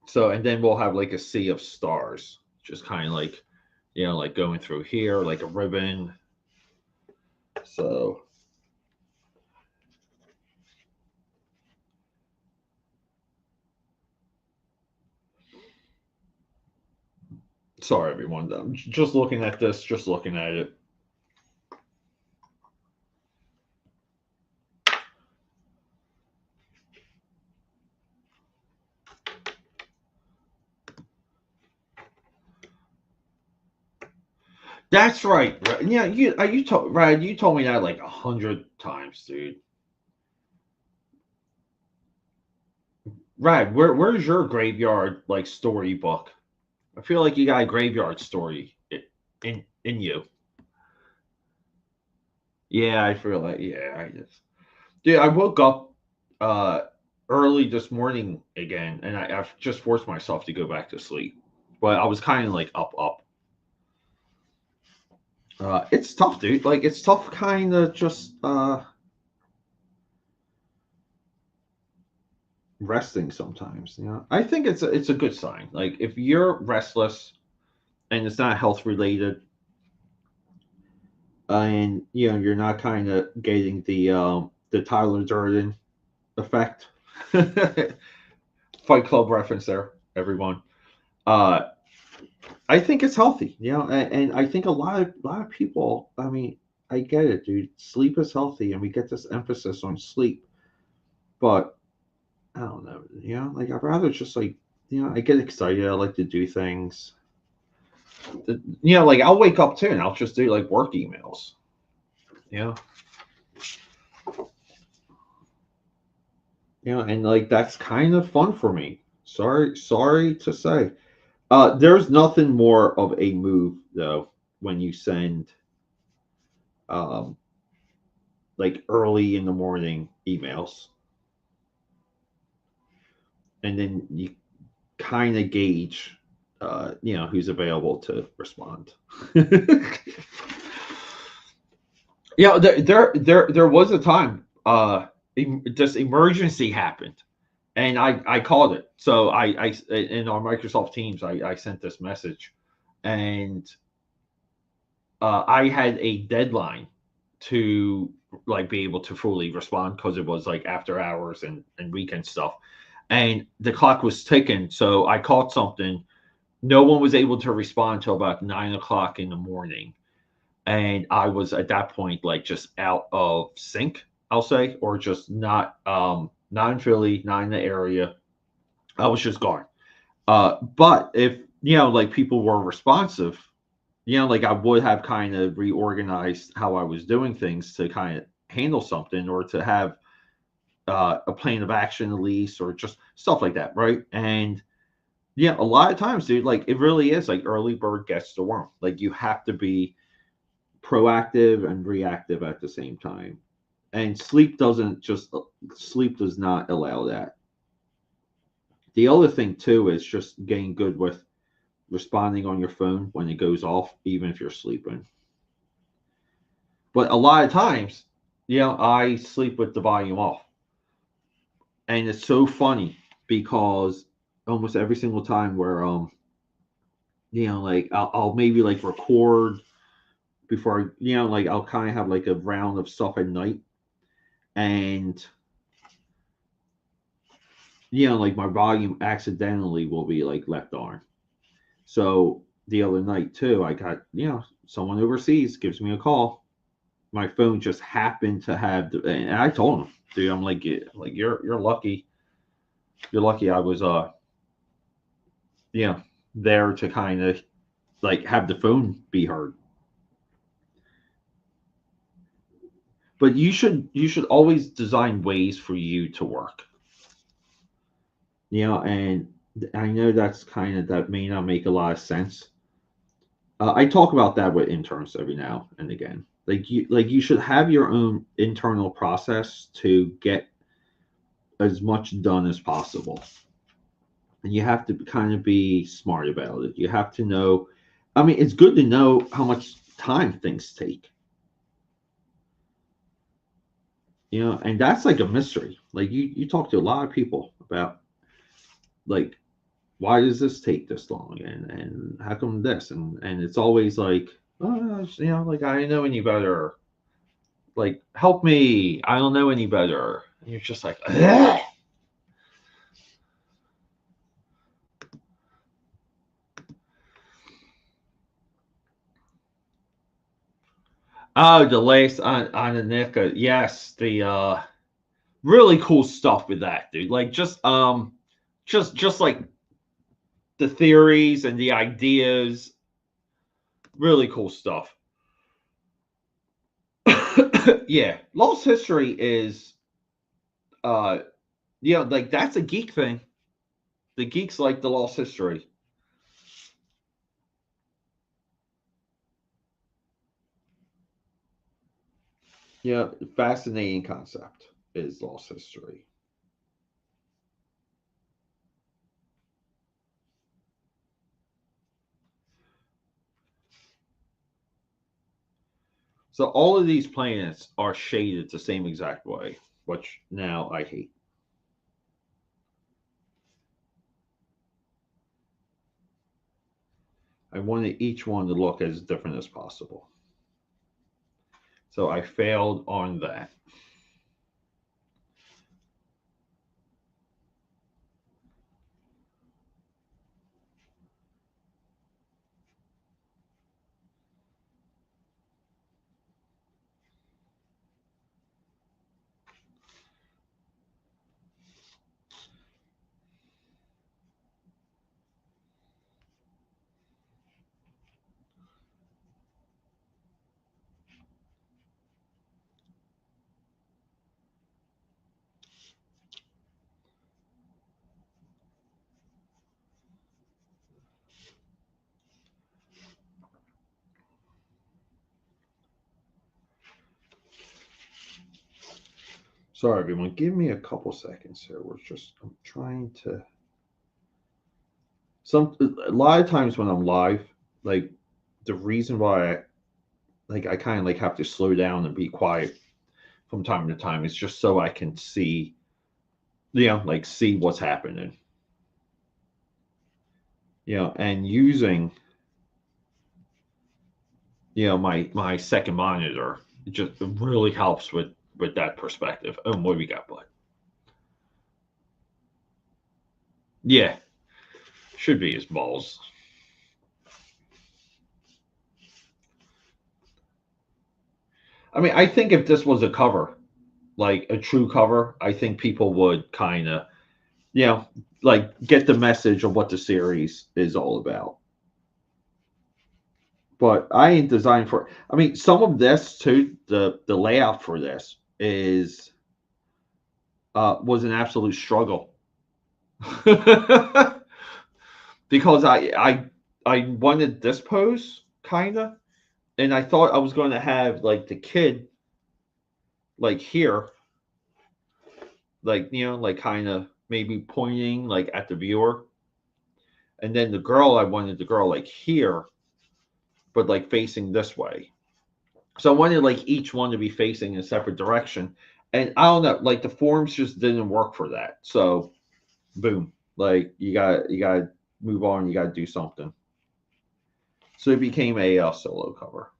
So, and then we'll have like a sea of stars, just kind of like, like going through here, like a ribbon. So, sorry, everyone. I'm just looking at this, just looking at it. That's right. Yeah, Rad, you told me that like 100 times, dude. Rad, where's your graveyard like storybook? I feel like you got a graveyard story in you. Yeah, I feel like I just dude. I woke up uh early this morning again, and I've just forced myself to go back to sleep. But I was kind of like up. It's tough, dude. Like it's tough, kind of just resting sometimes. I think it's a good sign. Like if you're restless and it's not health related, and you're not kind of getting the Tyler Durden effect. Fight Club reference there, everyone. Uh, I think it's healthy, and I think a lot of people. I mean, I get it, dude. Sleep is healthy, and we get this emphasis on sleep, but I don't know, like I'd rather just like, I get excited. I like to do things. Like I'll wake up too, and I'll just do like work emails. Yeah, and like that's kind of fun for me. Sorry to say. There's nothing more of a move though when you send um like early in the morning emails, and then you kind of gauge who's available to respond. There was a time this emergency happened, and I called it. So I in our Microsoft Teams I sent this message, and I had a deadline to like be able to fully respond because it was like after hours and weekend stuff, and the clock was ticking. So I caught something. No one was able to respond till about 9 o'clock in the morning, and I was at that point like just out of sync, I'll say, or just not in Philly, not in the area. I was just gone. But if like people were responsive, like I would have kind of reorganized how I was doing things to kind of handle something or to have a plan of action at least or just stuff like that, right? And a lot of times, dude, like it really is like early bird gets the worm. Like you have to be proactive and reactive at the same time. And sleep does not allow that. The other thing too is just getting good with responding on your phone when it goes off, even if you're sleeping. But a lot of times, I sleep with the volume off. And it's so funny because almost every single time where like I'll maybe like record before like I'll kind of have like a round of stuff at night, and like my volume accidentally will be like left on. So the other night too, I got someone overseas gives me a call. My phone just happened to have, and I told him, dude, I'm like, you're lucky. You're lucky I was there to kind of like have the phone be heard. But you should always design ways for you to work. And I know that's kind of that may not make a lot of sense. I talk about that with interns every now and again. Like you should have your own internal process to get as much done as possible, and you have to kind of be smart about it. You have to know. I mean, it's good to know how much time things take. And that's like a mystery. Like you talk to a lot of people about like why does this take this long and how come this and it's always like oh, like I don't know any better, like help me, I don't know any better, and you're just like ugh. Oh, the lace on the neck, yes, the really cool stuff with that, dude, like just like the theories and the ideas, really cool stuff. Yeah, lost history is uh like that's a geek thing. The geeks like the lost history. Yeah, fascinating concept is lost history. So all of these planets are shaded the same exact way, which now I hate. I wanted each one to look as different as possible. So I failed on that. Sorry, everyone. Give me a couple seconds here. I'm trying to. A lot of times when I'm live, like the reason why I kind of like have to slow down and be quiet from time to time is just so I can see, like see what's happening, and using, my second monitor, it just really helps with that perspective. Oh, what we got, bud? Yeah, should be his balls. I mean, I think if this was a cover, like a true cover, I think people would kind of, you know, like get the message of what the series is all about. But I ain't designed for. I mean, some of this too. The layout for this is was an absolute struggle because I wanted this pose kind of, and I thought I was going to have like the kid like here, like like kind of maybe pointing like at the viewer, and then the girl, I wanted the girl like here, but like facing this way. So I wanted like each one to be facing in a separate direction, and I don't know, like the forms just didn't work for that. So boom, like you got to move on, you got to do something. So it became a solo cover.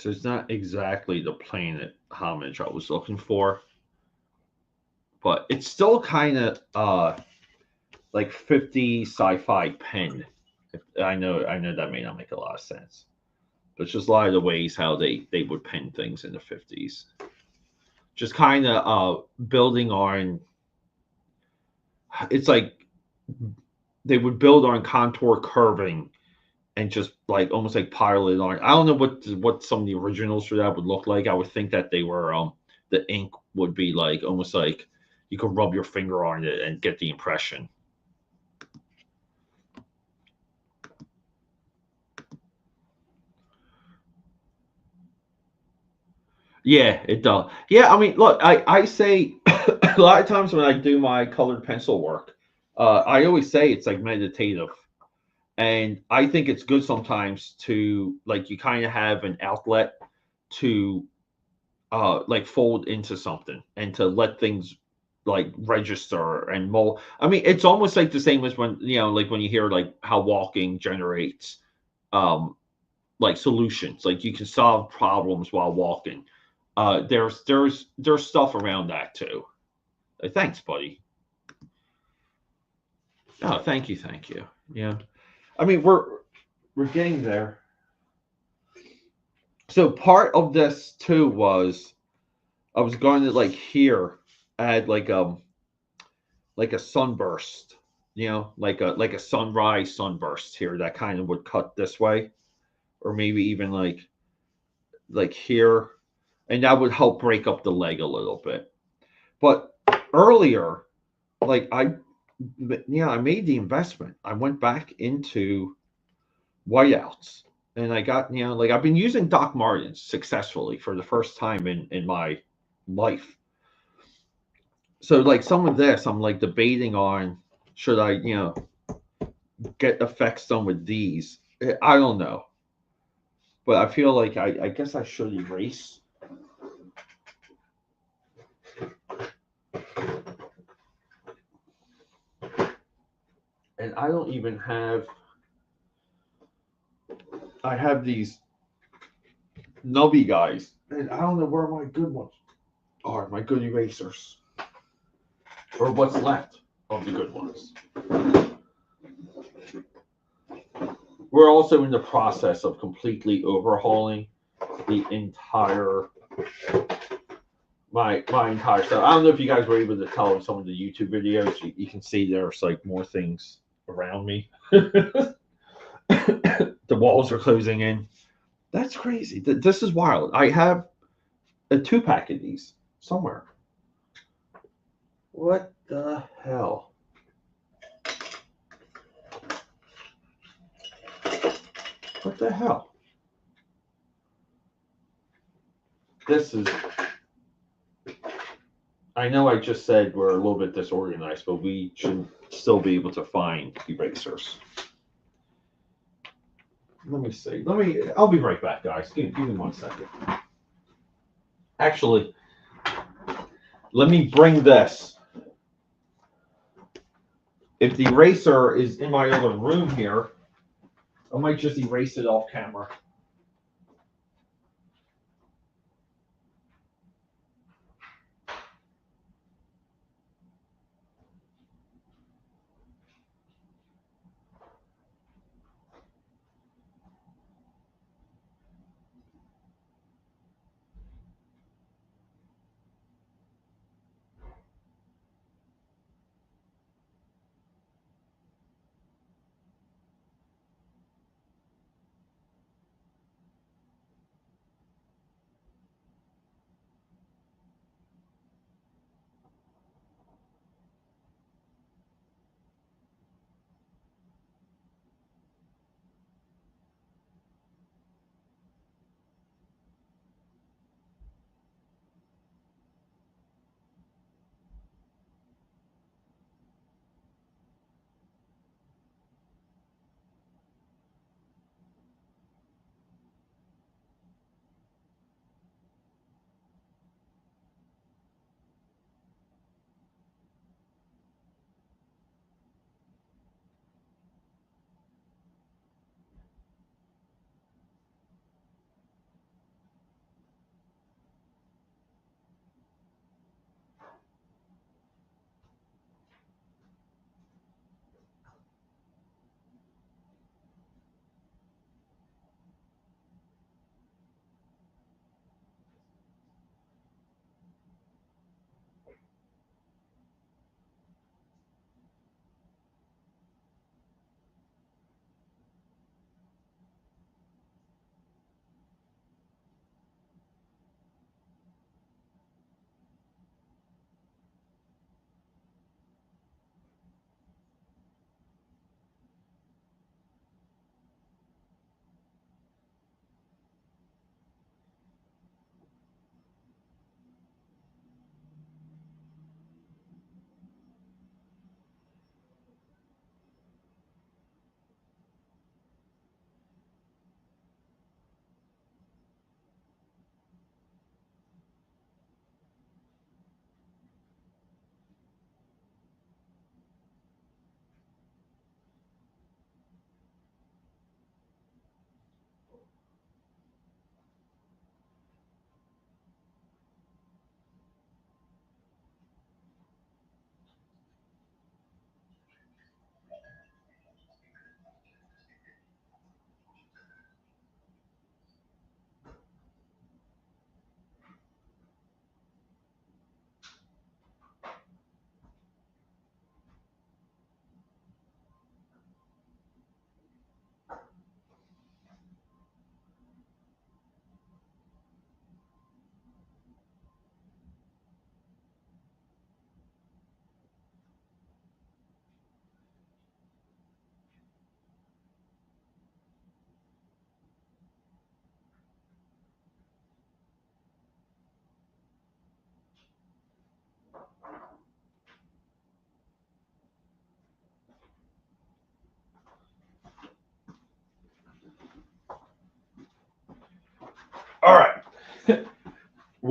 So it's not exactly the Planet homage I was looking for, but it's still kind of like 50 sci-fi pen. I know that may not make a lot of sense, but it's just a lot of the ways how they would pen things in the 50s. Just kind of building on. It's like they would build on contour curving and just like almost like pile it on. I don't know what some of the originals for that would look like. I would think that they were the ink would be like almost like you could rub your finger on it and get the impression. Yeah, it does. Yeah, I mean, look, I say a lot of times when I do my colored pencil work, I always say it's like meditative. And I think it's good sometimes to like you kind of have an outlet to like fold into something and to let things like register and mold. I mean, it's almost like the same as when like when you hear like how walking generates um like solutions. Like you can solve problems while walking. There's stuff around that too. Thanks, buddy. Oh, thank you. Yeah, I mean we're getting there. So part of this too was I was going to like here add like a sunburst, like a sunrise sunburst here that kind of would cut this way, or maybe even like here, and that would help break up the leg a little bit. But earlier, like I made the investment. I went back into whiteouts, and I got like I've been using Doc Martens successfully for the first time in my life. So like some of this, I'm like debating on should I get effects done with these. I don't know, but I feel like I guess I should erase. And I don't even have. I have these nubby guys, and I don't know where my good ones are. My good erasers, or what's left of the good ones. We're also in the process of completely overhauling the entire my entire stuff. I don't know if you guys were able to tell in some of the YouTube videos. You can see there's like more things around me. The walls are closing in. That's crazy. This is wild. I have a 2-pack of these somewhere. What the hell? What the hell? This is. I know I just said we're a little bit disorganized, but we should still be able to find erasers. Let me see. I'll be right back, guys. Give me 1 second. Actually, let me bring this. If the eraser is in my other room here, I might just erase it off camera.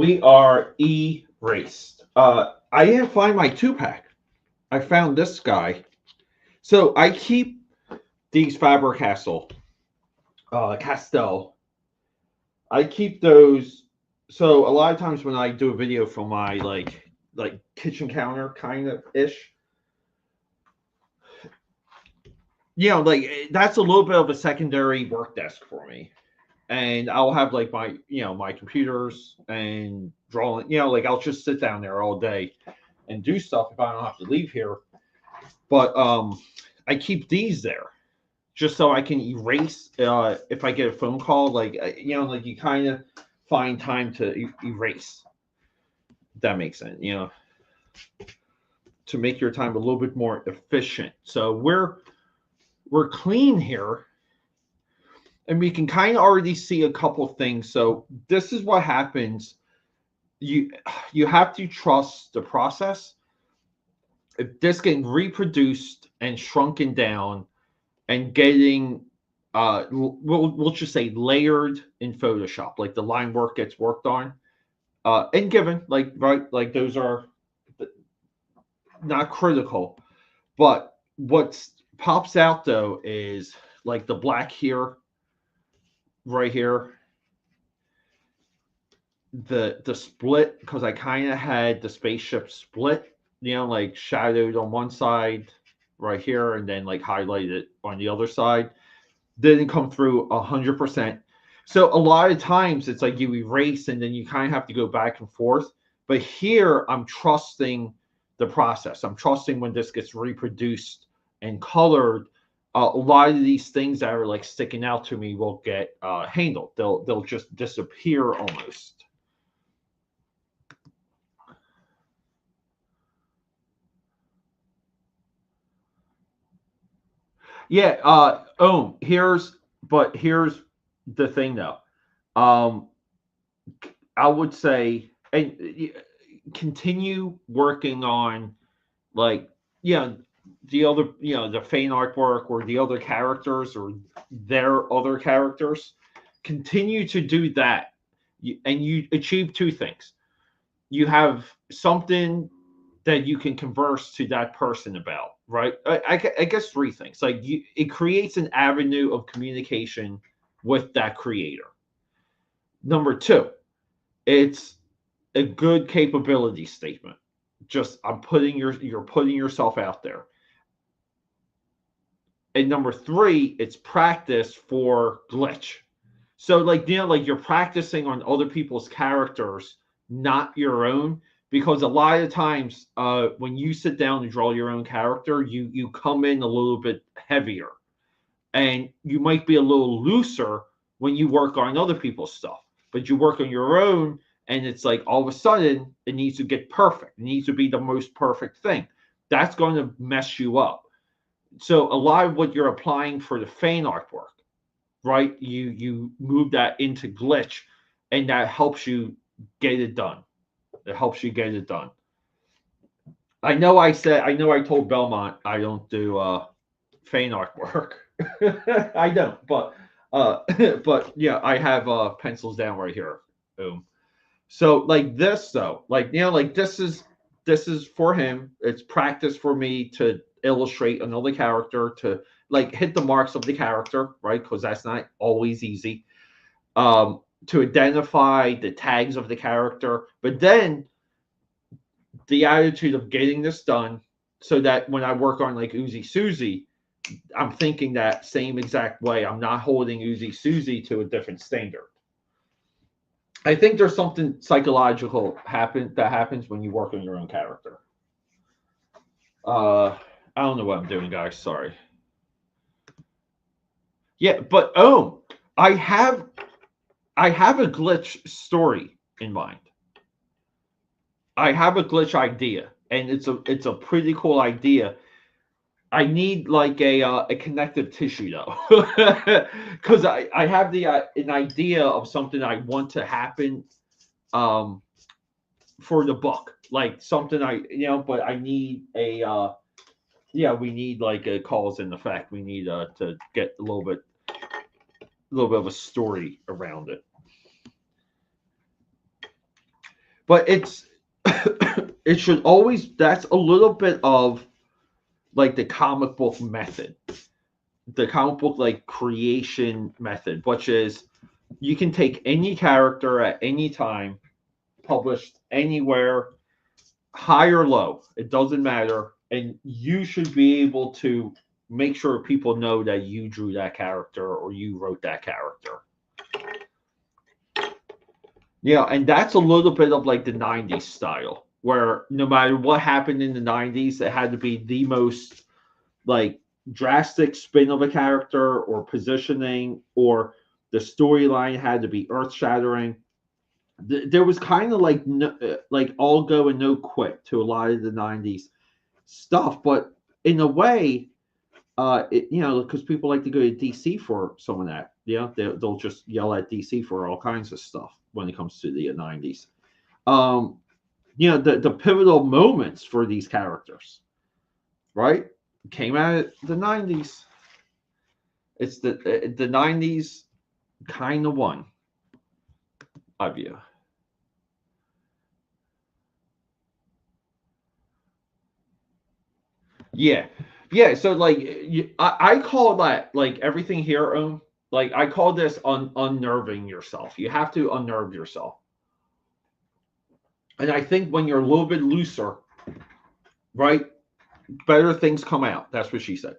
we are erased. I didn't find my 2-pack. I found this guy. So I keep these Faber-Castell, Castell. I keep those. So a lot of times when I do a video for my like kitchen counter kind of ish, like that's a little bit of a secondary work desk for me. And I'll have like my my computers and drawing. Like I'll just sit down there all day and do stuff if I don't have to leave here. But I keep these there just so I can erase if I get a phone call. Like like you kind of find time to erase. If that makes sense. To make your time a little bit more efficient. So we're clean here, and we can kind of already see a couple things. So this is what happens. You have to trust the process. If this getting reproduced and shrunken down and getting we'll just say layered in Photoshop, like the line work gets worked on and given, like right, like those are not critical. But what pops out though is like the black here, right here, the split, because I kind of had the spaceship split, like shadowed on one side right here and then like highlighted on the other side. Didn't come through 100%. So a lot of times it's like you erase and then you kind of have to go back and forth. But here I'm trusting the process. I'm trusting when this gets reproduced and colored, a lot of these things that are like sticking out to me will get handled. They'll just disappear almost. Yeah. Here's the thing though. Um, I would say, and continue working on like the other the fan artwork or the other characters or their other characters. Continue to do that, and you achieve two things. You have something that you can converse to that person about, right? I guess three things. Like it creates an avenue of communication with that creator. Number two, it's a good capability statement. Just you're putting yourself out there. And number three, it's practice for glitch. So like you're practicing on other people's characters, not your own, because a lot of times when you sit down to draw your own character, you come in a little bit heavier, and you might be a little looser when you work on other people's stuff, but you work on your own, and it's like all of a sudden it needs to get perfect. It needs to be the most perfect thing. That's going to mess you up. So a lot of what you're applying for the fan artwork, right? You move that into glitch, and that helps you get it done. It helps you get it done. I know I told Belmont I don't do fan artwork. I don't, but but yeah, I have pencils down right here. Boom. So like this though, like like this is for him. It's practice for me to illustrate another character, to like hit the marks of the character, right? Because that's not always easy. To identify the tags of the character, but then the attitude of getting this done so that when I work on like Uzi Susie, I'm thinking that same exact way. I'm not holding Uzi Susie to a different standard. I think there's something psychological that happens when you work on your own character. I don't know what I'm doing, guys. Sorry. Yeah, but I have I have a glitch story in mind. I have a glitch idea, and it's a pretty cool idea. I need like a connective tissue though, because I have the an idea of something I want to happen um for the book, like something but I need a we need like a cause and effect. We need to get a little bit of a story around it. but it's it should always, that's a little bit of like the comic book method, the comic book like creation method, which is you can take any character at any time, published anywhere, high or low, it doesn't matter, and you should be able to make sure people know that you drew that character or you wrote that character. Yeah, and that's a little bit of like the 90s style, where no matter what happened in the 90s, it had to be the most like drastic spin of a character or positioning, or the storyline had to be earth shattering. There was kind of like no, like all go and no quit to a lot of the 90s stuff, but in a way, you know, because people like to go to DC for some of that. Yeah, they'll just yell at DC for all kinds of stuff when it comes to the 90s. Um, you know, the pivotal moments for these characters, right, came out of the 90s. It's the 90s kind of one, I view. Yeah, yeah. So like, I call that like everything here. Like I call this unnerving yourself. You have to unnerve yourself. And I think when you're a little bit looser, right, better things come out. That's what she said.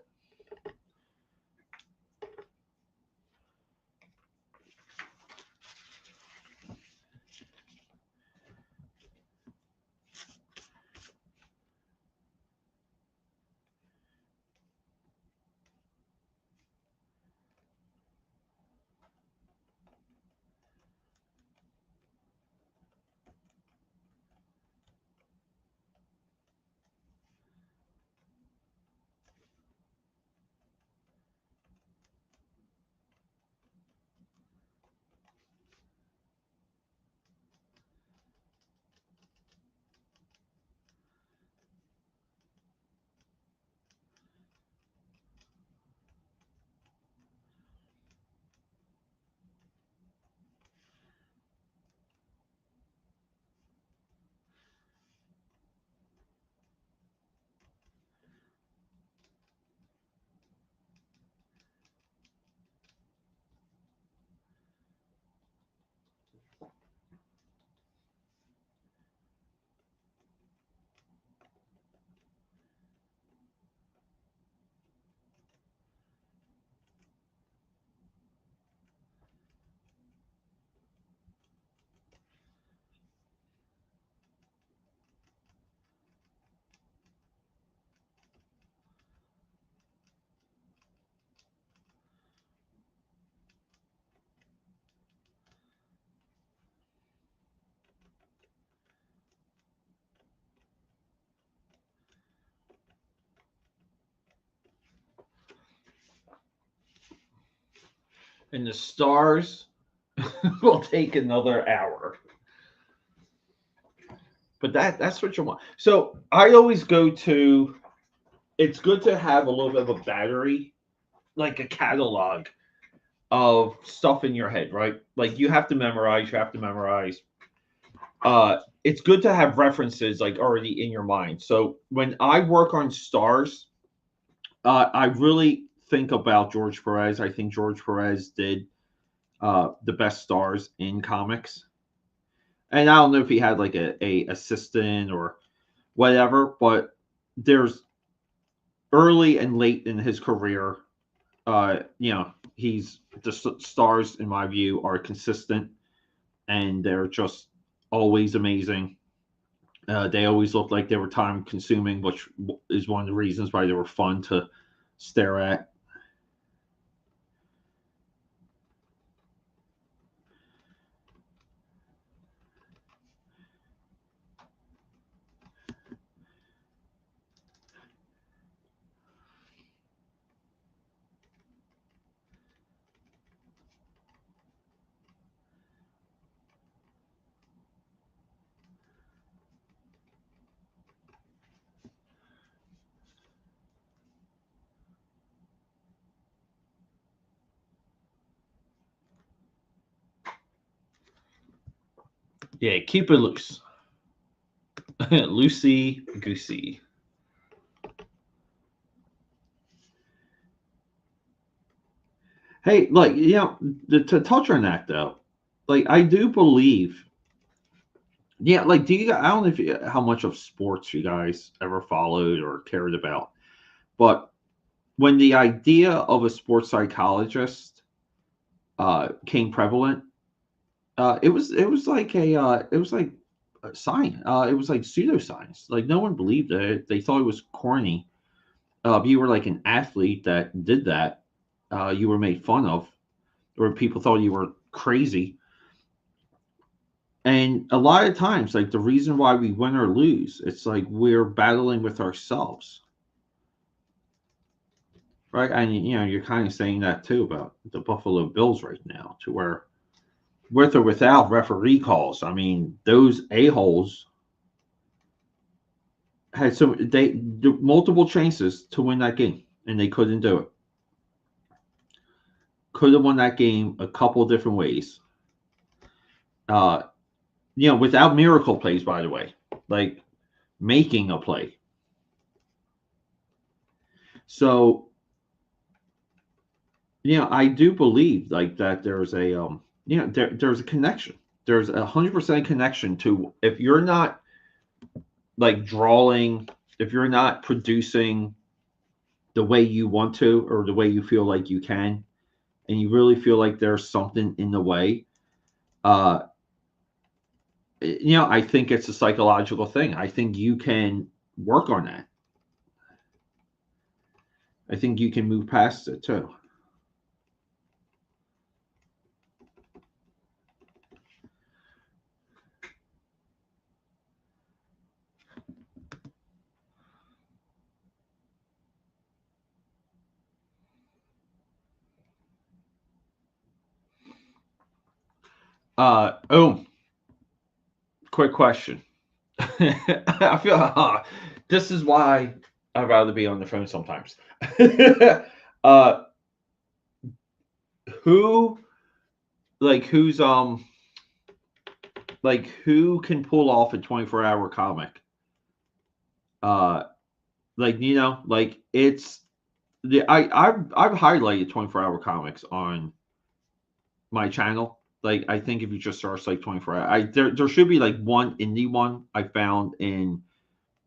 And the stars will take another hour. But that's what you want. So I always go to. It's good to have a little bit of a battery, like a catalog of stuff in your head, right? Like you have to memorize. You have to memorize. It's good to have references like already in your mind. So when I work on stars, I really think about George Perez. I think George Perez did the best stars in comics. And I don't know if he had like a assistant or whatever, but there's early and late in his career, you know, he's the stars in my view are consistent and they're just always amazing. They always look like they were time consuming, which is one of the reasons why they were fun to stare at. Yeah, keep it loose. Lucy Goosey. Hey, like, to touch on that though, like, I do believe, yeah, like, I don't know how much of sports you guys ever followed or cared about, but when the idea of a sports psychologist came prevalent, it was like a science. It was like pseudoscience. Like, no one believed it. They thought it was corny. If you were like an athlete that did that, you were made fun of, or people thought you were crazy. And a lot of times, like, the reason why we win or lose, it's like we're battling with ourselves, right? And you're kind of saying that too about the Buffalo Bills right now, to where with or without referee calls, I mean, those a holes had multiple chances to win that game, and they couldn't do it. Could have won that game a couple different ways. Uh, without miracle plays, by the way, like making a play. So, I do believe like that there's there's a connection. There's 100% connection to, if you're not like drawing, if you're not producing the way you want to or the way you feel like you can, and you really feel like there's something in the way, uh, I think it's a psychological thing. I think you can work on that. I think you can move past it too. Oh, quick question. I feel this is why I'd rather be on the phone sometimes. uh, who who's who can pull off a 24-hour comic? Uh, like it's the I've highlighted 24-hour comics on my channel. Like, I think if you just search like 24 hour, there should be like one indie one I found in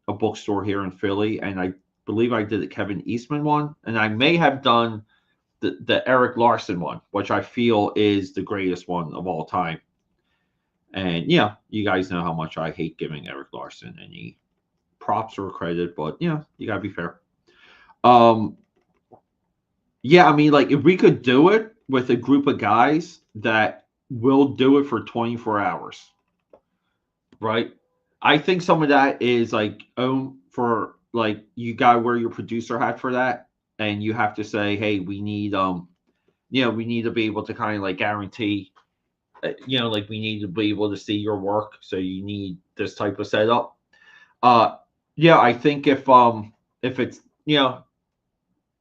a bookstore here in Philly, and I believe I did a Kevin Eastman one, and I may have done the Eric Larson one, which I feel is the greatest one of all time. And you guys know how much I hate giving Eric Larson any props or credit, but you gotta be fair. Um, yeah, I mean, like, if we could do it with a group of guys that will do it for 24 hours, right? I think some of that is like, for like, you got to wear your producer hat for that, and you have to say, hey, we need we need to be able to kind of like guarantee, like, we need to be able to see your work, so you need this type of setup. Uh, yeah, I think if it's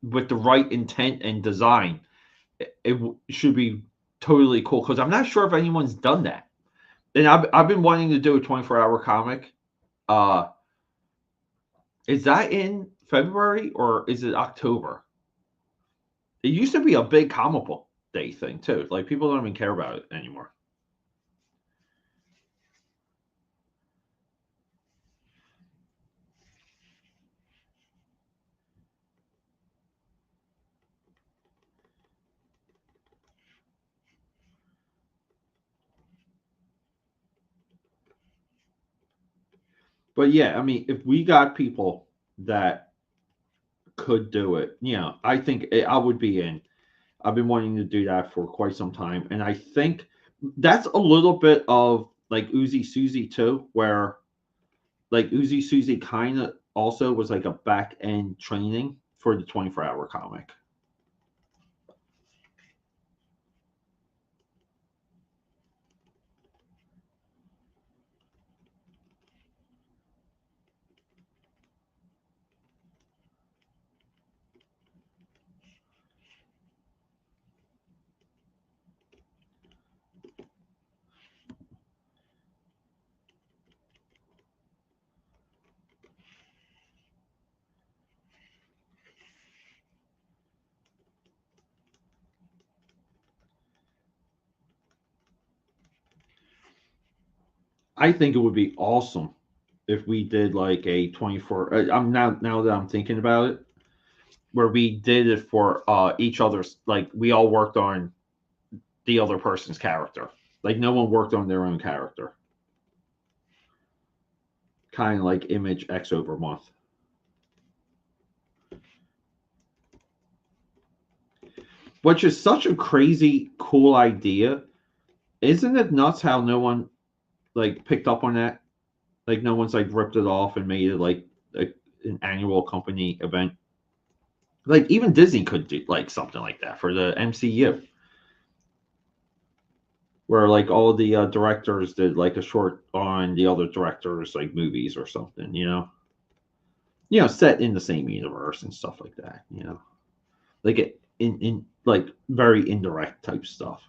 with the right intent and design, it should be totally cool, because I'm not sure if anyone's done that. And I've been wanting to do a 24-hour comic. Uh, is that in February or is it October? It used to be a big comic book day thing too. Like, people don't even care about it anymore. But yeah, I mean, if we got people that could do it, I think I would be in. I've been wanting to do that for quite some time, and I think that's a little bit of like Uzi Susie too, where like Uzi Susie kind of also was like a back end training for the 24-hour comic. I think it would be awesome if we did like a 24. I'm now that I'm thinking about it, where we did it for each other's. Like we all worked on the other person's character. Like no one worked on their own character. Kind of like Image X over month. Which is such a crazy cool idea. Isn't it nuts how no one like picked up on that? Like no one's like ripped it off and made it like an annual company event. Like even Disney could do like something like that for the MCU, where like all the directors did like a short on the other directors like movies or something. Set in the same universe and stuff like that. Like it in like very indirect type stuff.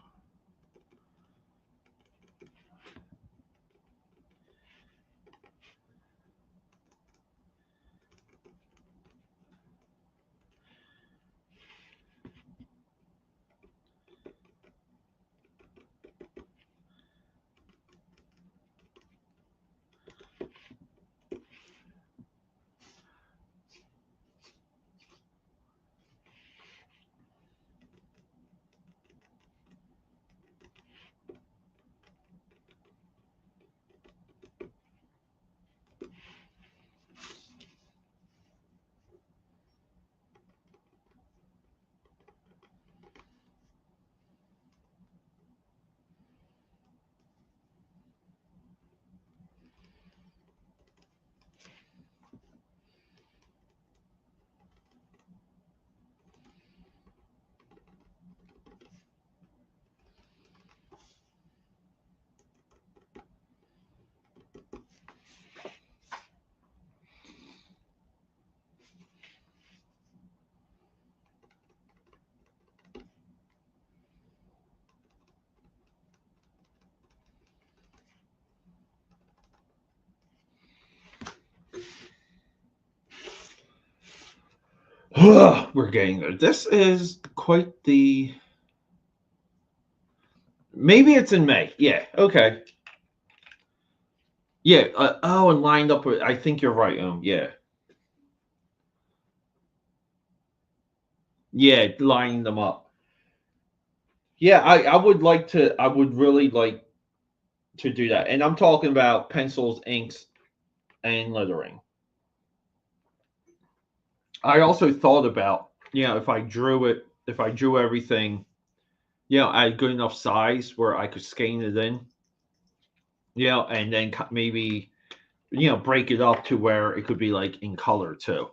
We're getting there. This is quite the. Maybe it's in May. Yeah. Okay. Yeah. And lined up with. I think you're right. Yeah. Yeah. Lining them up. Yeah. I would like to. I would really like to do that. And I'm talking about pencils, inks, and lettering. I also thought about, if I drew everything, at a good enough size where I could scan it in, and then maybe, break it up to where it could be like in color too.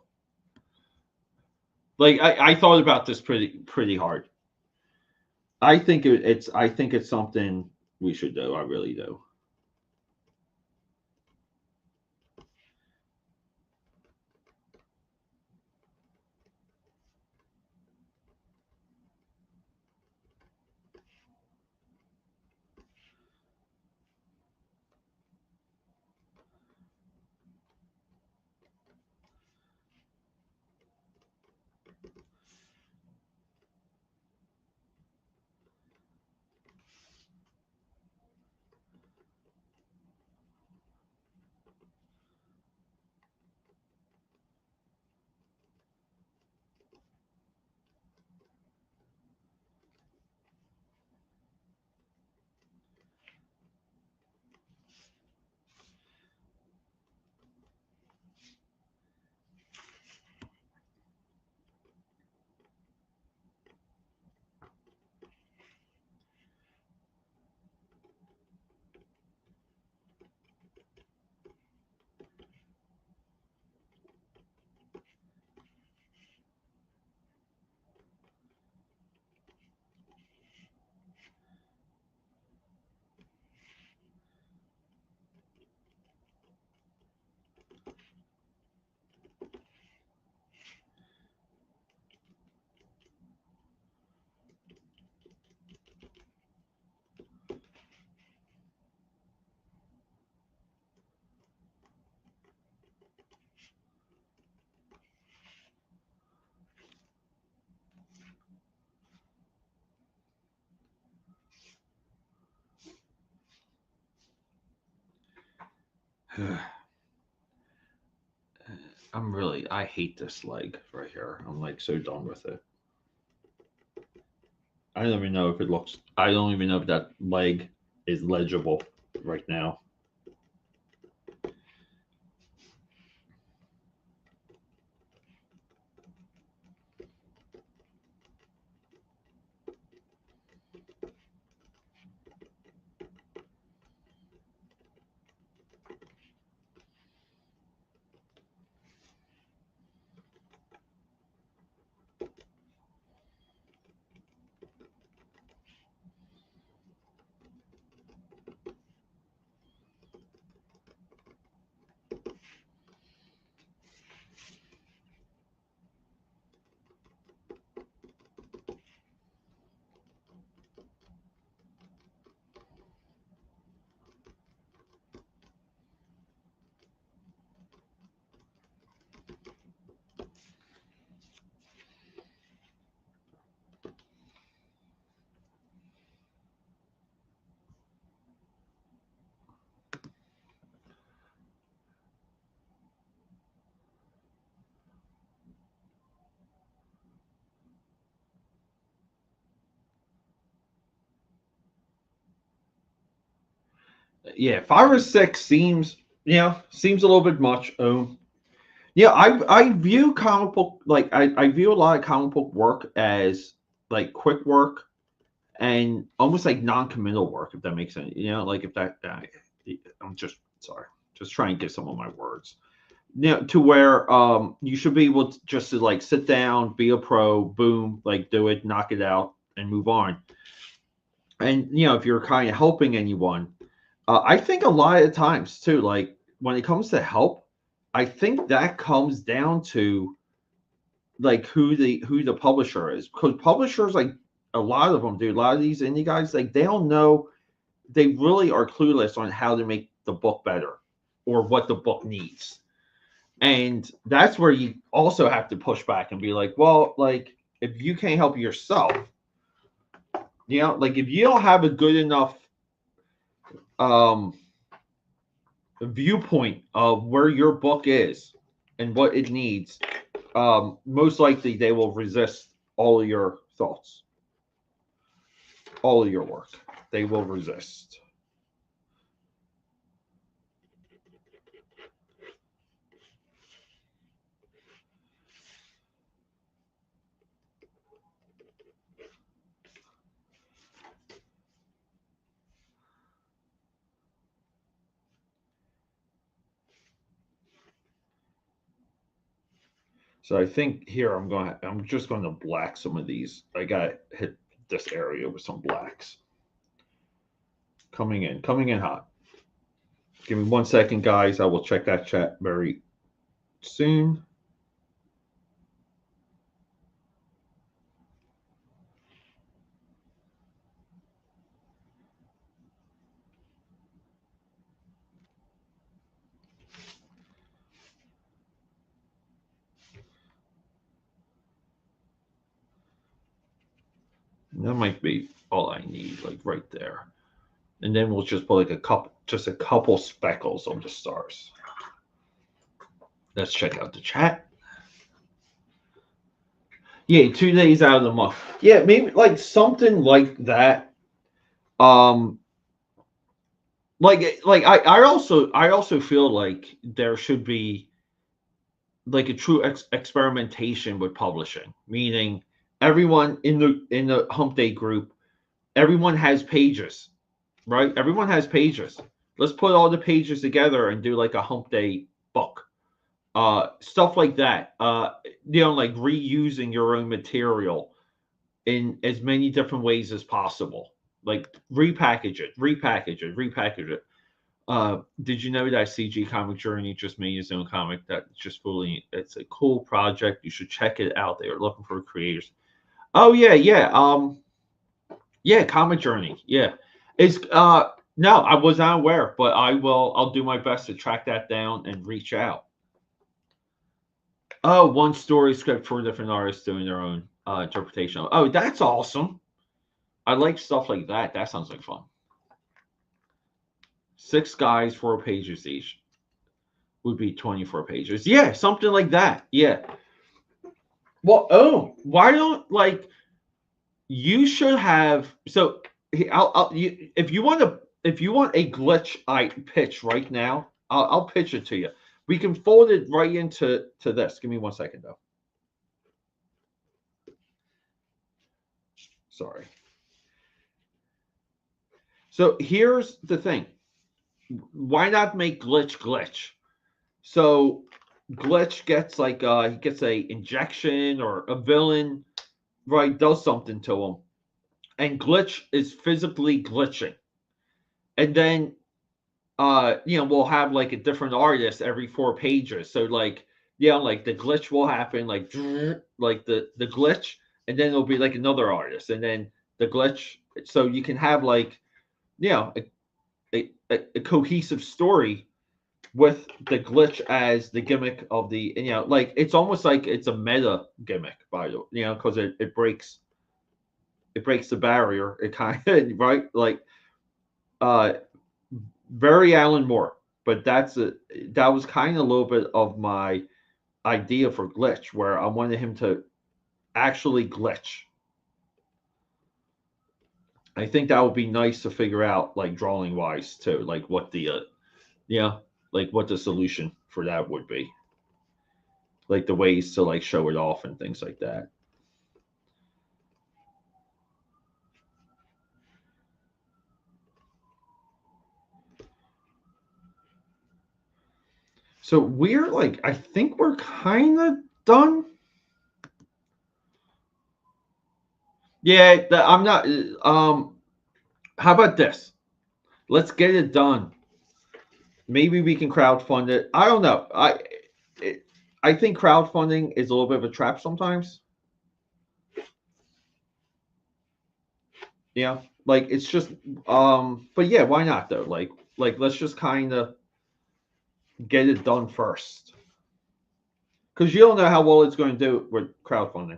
Like I thought about this pretty hard. I think it's something we should do. I really do. I hate this leg right here. I'm like so done with it. I don't even know if it looks, I don't even know if that leg is legible right now. Yeah, 5 or 6 seems, seems a little bit much. Yeah, I view comic book, like I view a lot of comic book work as like quick work and almost like non-committal work, if that makes sense. Like if that, I'm just sorry, just trying to get some of my words. To where you should be able to just to like sit down, be a pro, boom, like do it, knock it out, and move on. And if you're kind of helping anyone, I think a lot of times too, like when it comes to help, I think that comes down to like who the publisher is, because publishers, like a lot of them do, a lot of these indie guys, like they don't know, they really are clueless on how to make the book better or what the book needs. And that's where you also have to push back and be like, well, like if you can't help yourself, like if you don't have a good enough um viewpoint of where your book is and what it needs, most likely they will resist all of your thoughts, all of your work. They will resist. So I think here I'm just going to black some of these. I got to hit this area with some blacks. Coming in hot. Give me 1 second, guys. I will check that chat very soon. That might be all I need, like right there. And then we'll just put like a couple speckles on the stars. Let's check out the chat. Yeah, 2 days out of the month. Yeah, maybe like something like that. Um, I also feel like there should be like a true experimentation with publishing, meaning everyone in the Hump Day group, everyone has pages, right? Everyone has pages. Let's put all the pages together and do like a Hump Day book. Stuff like that. Like reusing your own material in as many different ways as possible. Like repackage it. Did you know that CG Comic Journey just made his own comic that just fully? It's a cool project. You should check it out. They are looking for creators. Oh yeah, yeah. Yeah, Comic Journey. Yeah, it's no, I was not aware, but I'll do my best to track that down and reach out. Oh, one story script for different artists doing their own interpretation. Oh, that's awesome. I like stuff like that. That sounds like fun. 6 guys, 4 pages each. would be 24 pages. Yeah, something like that. Yeah. Well, oh, why don't like you should have so if you want to if you want a glitch I pitch right now, I'll pitch it to you. We can fold it right into this. Give me 1 second though. Sorry. So here's the thing. Why not make glitch? So glitch gets like he gets a injection or a villain, right, does something to him. And glitch is physically glitching. And then we'll have like a different artist every 4 pages. So like, like the glitch will happen like like the glitch, and then it'll be like another artist, and then the glitch. So you can have like, a cohesive story with the glitch as the gimmick of the, like it's almost like it's a meta gimmick, by the way, because it breaks the barrier. It kind of right like uh very Alan Moore, but that was kind of a little bit of my idea for glitch, where I wanted him to actually glitch. I think that would be nice to figure out, like drawing wise too, like what the like what the solution for that would be, like the ways to like show it off and things like that. So we're like, I think we're kind of done. Yeah, I'm not. How about this? Let's get it done. Maybe we can crowdfund it. I don't know. I think crowdfunding is a little bit of a trap sometimes. Yeah, like it's just. But yeah, why not though? Like let's just kind of get it done first, because you don't know how well it's going to do with crowdfunding.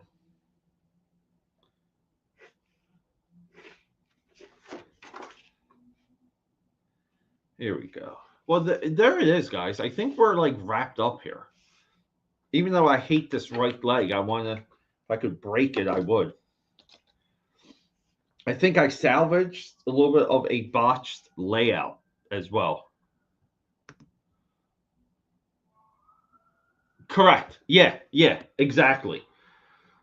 Here we go. Well, there it is, guys. I think we're like wrapped up here. Even though I hate this right leg, I want to. If I could break it, I would. I think I salvaged a little bit of a botched layout as well. Correct. Yeah, exactly.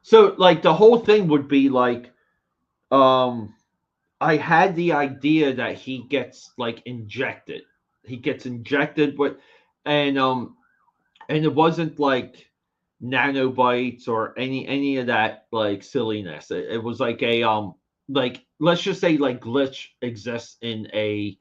So like the whole thing would be like, um I had the idea that he gets like injected. He gets injected with, and it wasn't like nanobites or any of that like silliness. It was like a like, let's just say like glitch exists in a,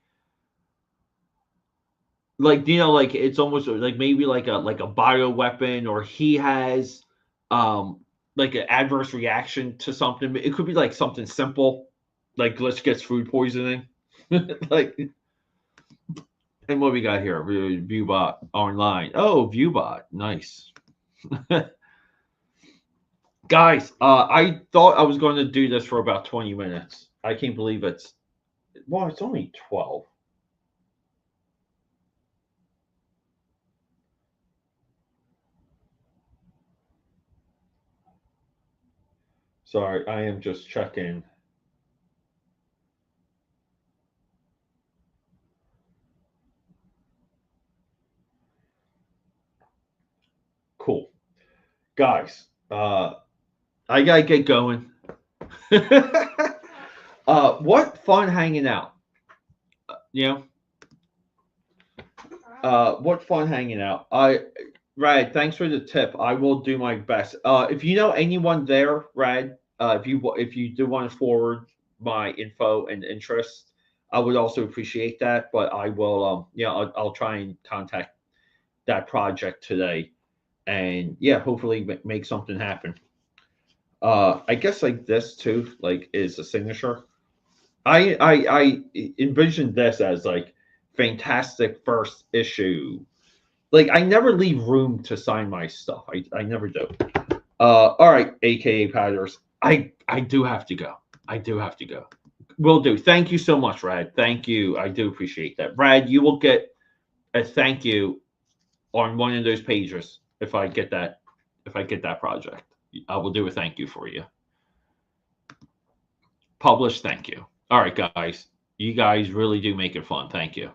like, like it's almost like maybe like a bio weapon, or he has um like an adverse reaction to something. It could be like something simple, like glitch gets food poisoning. Like, and what we got here? Viewbot online. Oh, Viewbot, nice. Guys, I thought I was going to do this for about 20 minutes. I can't believe it's only 12. Sorry, I am just checking. Cool. Guys, I gotta get going. What fun hanging out. You know, what fun hanging out. Rad, thanks for the tip. I will do my best. If you know anyone there, Rad, if you do want to forward my info and interest, I would also appreciate that. But I will, I'll try and contact that project today, and yeah, hopefully make something happen. I guess like this too, like is a signature. I envisioned this as like fantastic first issue. Like I never leave room to sign my stuff. I never do. All right, AKA Powders. I do have to go. I do have to go. Will do. Thank you so much, Rad. Thank you. I do appreciate that. Rad, you will get a thank you on one of those pages if I get that project. I will do a thank you for you. Publish thank you. All right, guys. You guys really do make it fun. Thank you.